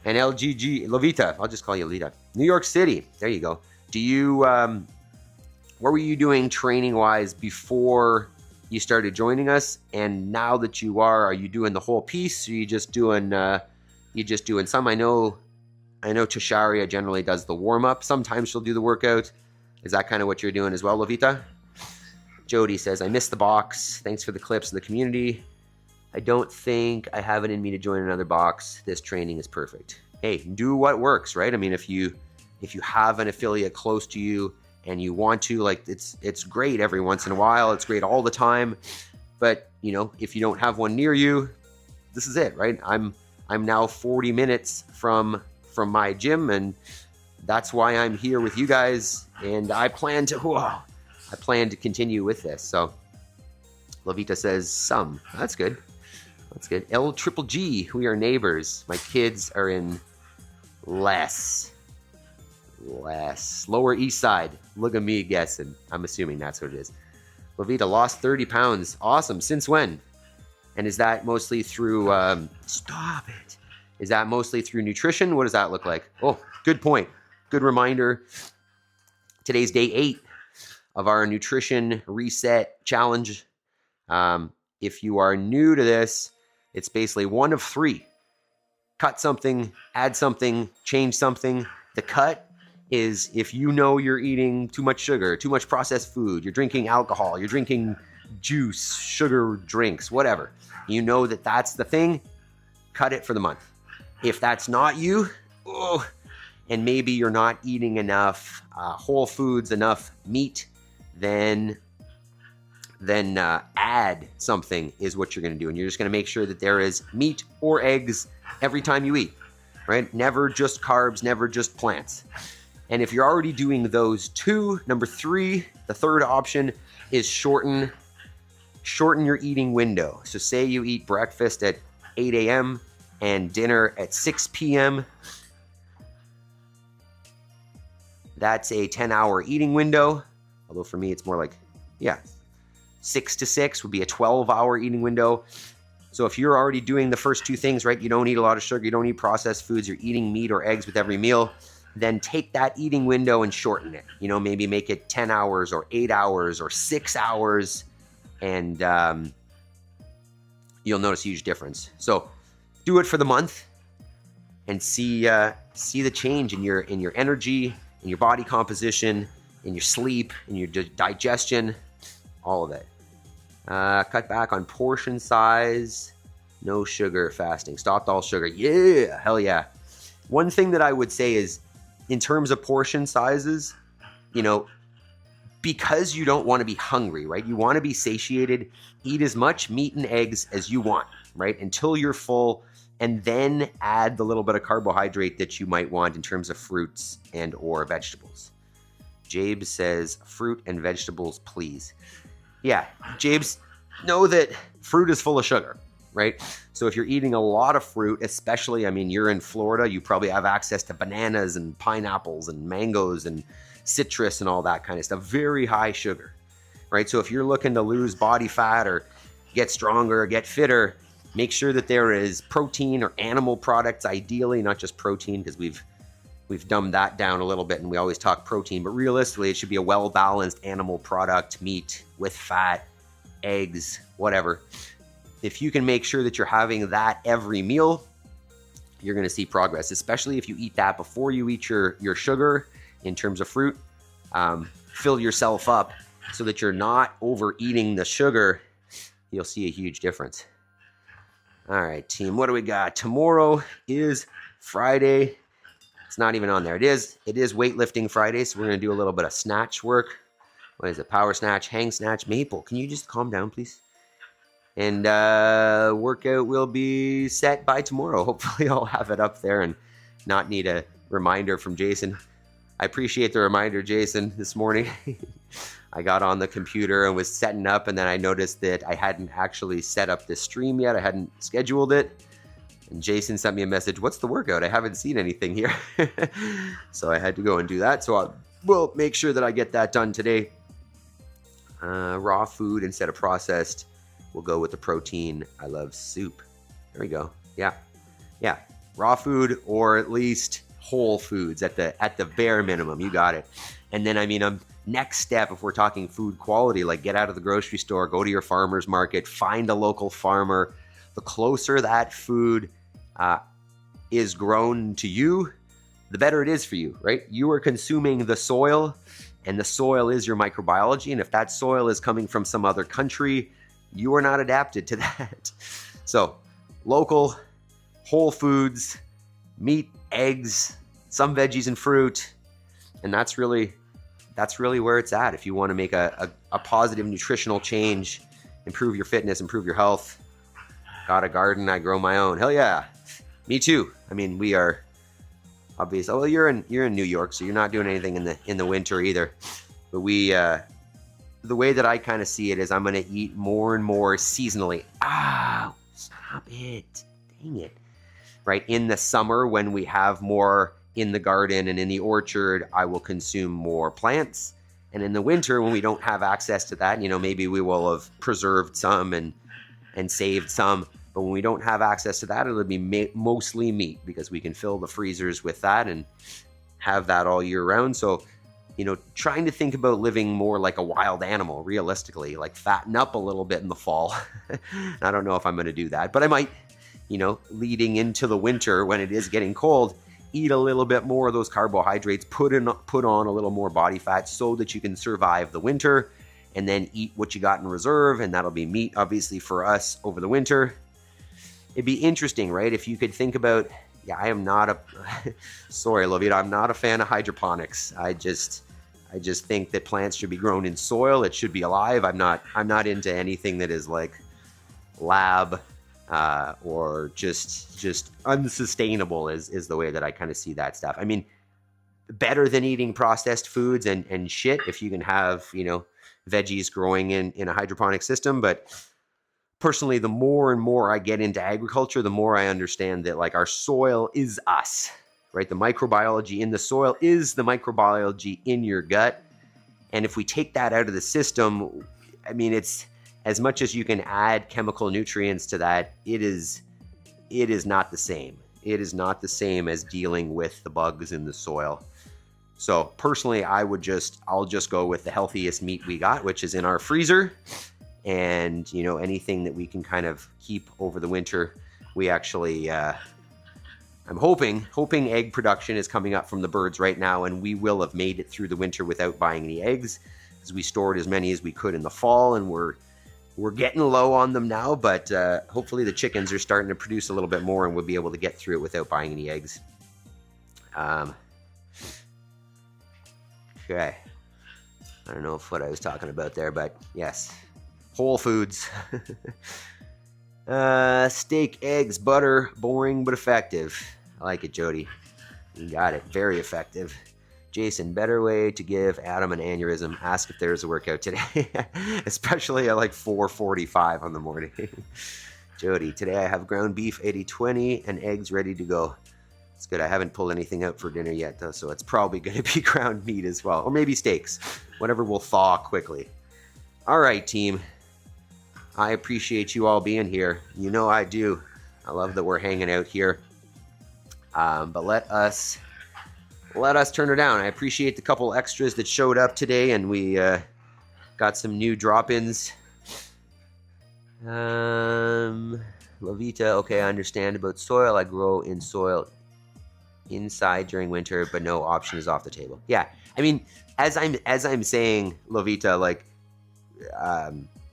A: And LGG Lovita. I'll just call you Lita. New York City. There you go. Do you? What were you doing training wise before you started joining us? And now that you are you doing the whole piece? Or are you just doing? Some? I know Tasharia generally does the warm-up. Sometimes she'll do the workout. Is that kind of what you're doing as well, Lovita? Jody says, I missed the box. Thanks for the clips of the community. I don't think I have it in me to join another box. This training is perfect. Hey, do what works, right? I mean, if you have an affiliate close to you and you want to, like, it's great every once in a while. It's great all the time. But, you know, if you don't have one near you, this is it, right? I'm now 40 minutes from my gym, and that's why I'm here with you guys. And I plan to continue with this. So Lovita says some. That's good. That's good. L-triple-G, we are neighbors. My kids are in Lower East Side. Look at me guessing. I'm assuming that's what it is. Lovita lost 30 pounds. Awesome. Since when? And is that mostly through, stop it. Is that mostly through nutrition? What does that look like? Oh, good point. Good reminder. Today's day 8 of our nutrition reset challenge. If you are new to this, it's basically one of 3. Cut something, add something, change something. The cut is if you know you're eating too much sugar, too much processed food, you're drinking alcohol, you're drinking juice, sugar drinks, whatever. You know that that's the thing, cut it for the month. If that's not you, and maybe you're not eating enough whole foods, enough meat, then add something is what you're going to do. And you're just going to make sure that there is meat or eggs every time you eat, right? Never just carbs, never just plants. And if you're already doing those two, number 3, the third option is shorten your eating window. So say you eat breakfast at 8 a.m. and dinner at 6 p.m. That's a 10-hour eating window. Although for me, it's more like, 6 to 6 would be a 12-hour eating window. So if you're already doing the first two things, right, you don't eat a lot of sugar, you don't eat processed foods, you're eating meat or eggs with every meal, then take that eating window and shorten it. Maybe make it 10 hours or 8 hours or 6 hours, and you'll notice a huge difference. So do it for the month and see the change in your energy, in your body composition, in your sleep, in your digestion, all of it. Cut back on portion size, no sugar fasting, stopped all sugar. Yeah, hell yeah. One thing that I would say is, in terms of portion sizes, because you don't want to be hungry, right? You want to be satiated, eat as much meat and eggs as you want, right? Until you're full, and then add the little bit of carbohydrate that you might want in terms of fruits and or vegetables. Jabe says, fruit and vegetables, please. Yeah, Jabe's, know that fruit is full of sugar, right? So if you're eating a lot of fruit, especially, you're in Florida, you probably have access to bananas and pineapples and mangoes and citrus and all that kind of stuff. Very high sugar, right? So if you're looking to lose body fat or get stronger or get fitter, make sure that there is protein or animal products, ideally, not just protein, because we've dumbed that down a little bit and we always talk protein, but realistically, it should be a well-balanced animal product, meat with fat, eggs, whatever. If you can make sure that you're having that every meal, you're going to see progress, especially if you eat that before you eat your sugar in terms of fruit. Fill yourself up so that you're not overeating the sugar. You'll see a huge difference. All right, team, what do we got? Tomorrow is Friday. It's not even on there. It is weightlifting Friday, so we're going to do a little bit of snatch work. What is it? Power snatch, hang snatch. Maple, can you just calm down, please? And workout will be set by tomorrow. Hopefully I'll have it up there and not need a reminder from Jason. I appreciate the reminder, Jason, this morning. I got on the computer and was setting up, and then I noticed that I hadn't actually set up this stream yet. I hadn't scheduled it. And Jason sent me a message, what's the workout? I haven't seen anything here. So I had to go and do that. So I will make sure that I get that done today. Raw food instead of processed. We'll go with the protein. I love soup. There we go. Yeah. Raw food, or at least whole foods at the bare minimum. You got it. And then, next step, if we're talking food quality, like get out of the grocery store, go to your farmer's market, find a local farmer. The closer that food is grown to you, the better it is for you, right? You are consuming the soil, and the soil is your microbiology. And if that soil is coming from some other country, you are not adapted to that. So local, whole foods, meat, eggs, some veggies and fruit. And that's really where it's at. If you want to make a positive nutritional change, improve your fitness, improve your health. Got a garden, I grow my own. Hell yeah. Me too. We are obviously, well, you're in New York, so you're not doing anything in the winter either. But the way that I kind of see it is I'm going to eat more and more seasonally. Stop it. Dang it. Right? In the summer, when we have more in the garden and in the orchard, I will consume more plants. And in the winter, when we don't have access to that, maybe we will have preserved some and saved some. But when we don't have access to that, it'll be mostly meat, because we can fill the freezers with that and have that all year round. So, trying to think about living more like a wild animal, realistically, like fatten up a little bit in the fall. I don't know if I'm going to do that, but I might, leading into the winter when it is getting cold, eat a little bit more of those carbohydrates, put on a little more body fat so that you can survive the winter. and then eat what you got in reserve, and that'll be meat, obviously, for us over the winter. It'd be interesting, right? If you could think about, yeah, I am not a, sorry, Lovita, I'm not a fan of hydroponics. I just think that plants should be grown in soil. It should be alive. I'm not into anything that is like lab or just unsustainable is the way that I kind of see that stuff. I mean, better than eating processed foods and shit if you can have, you know, veggies growing in a hydroponic system. But personally, the more and more I get into agriculture, the more I understand that like our soil is us, right? The microbiology in the soil is the microbiology in your gut. And if we take that out of the system, I mean, it's as much as you can add chemical nutrients to that, it is not the same. It is not the same as dealing with the bugs in the soil. So personally, I'll just go with the healthiest meat we got, which is in our freezer. And, you know, anything that we can kind of keep over the winter, we actually, I'm hoping egg production is coming up from the birds right now, and we will have made it through the winter without buying any eggs, because we stored as many as we could in the fall, and we're getting low on them now, but hopefully the chickens are starting to produce a little bit more, and we'll be able to get through it without buying any eggs. Okay. I don't know if what I was talking about there, but yes. Whole Foods. Steak, eggs, butter, boring but effective. I like it, Jody. You got it. Very effective. Jason, better way to give Adam an aneurysm. Ask if there's a workout today. Especially at like 4:45 on the morning. Jody, today I have ground beef 80-20 and eggs ready to go. It's good. I haven't pulled anything out for dinner yet, though, so it's probably going to be ground meat as well. Or maybe steaks. Whatever will thaw quickly. All right, team. I appreciate you all being here. You know I do. I love that we're hanging out here. But let us turn her down. I appreciate the couple extras that showed up today, and we got some new drop-ins. Lavita, okay, I understand about soil. I grow in soil inside during winter, but no option is off the table. Yeah, I mean, as I'm saying, Lavita, like,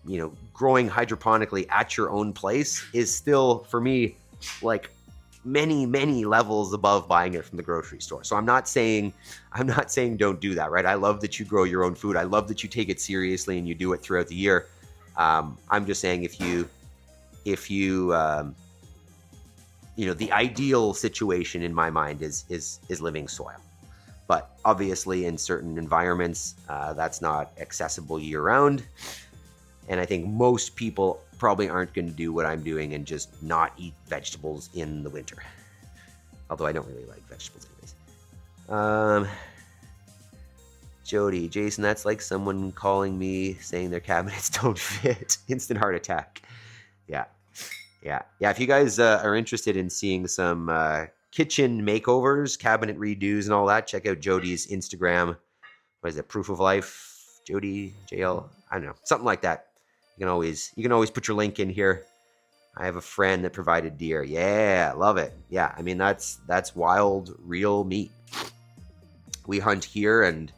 A: you know, growing hydroponically at your own place is still, for me, like many levels above buying it from the grocery store. So I'm not saying don't do that, right? I love that you grow your own food. I love that you take it seriously and you do it throughout the year. I'm just saying if you you know, the ideal situation in my mind is living soil. But obviously in certain environments, that's not accessible year round. And I think most people probably aren't going to do what I'm doing and just not eat vegetables in the winter. Although I don't really like vegetables anyways. Jody, Jason, that's like someone calling me saying their cabinets don't fit. Instant heart attack. Yeah. If you guys are interested in seeing some kitchen makeovers, cabinet redos, and all that, check out Jody's Instagram. What is it? Proof of Life, Jody JL. I don't know, something like that. You can always put your link in here. I have a friend that provided deer. Yeah, love it. Yeah, I mean that's wild, real meat. We hunt here, and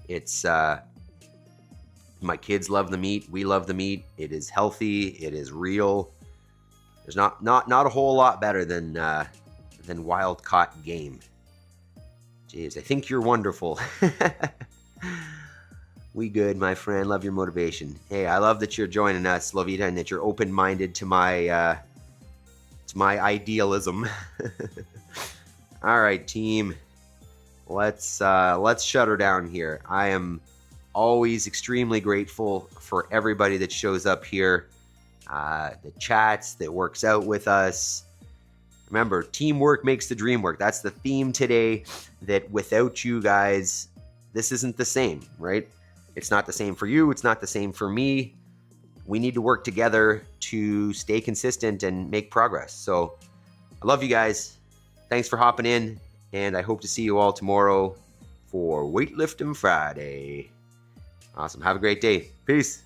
A: it's my kids love the meat. We love the meat. It is healthy. It is real. There's not a whole lot better than wild caught game. Jeez, I think you're wonderful. We good, my friend. Love your motivation. Hey, I love that you're joining us, Lovita, and that you're open-minded to my idealism. All right, team. Let's shut her down here. I am always extremely grateful for everybody that shows up here, the chats, that works out with us. Remember, teamwork makes the dream work. That's the theme today, that without you guys, this isn't the same, right? It's not the same for you. It's not the same for me. We need to work together to stay consistent and make progress. So I love you guys. Thanks for hopping in, and I hope to see you all tomorrow for Weightlifting Friday. Awesome. Have a great day. Peace.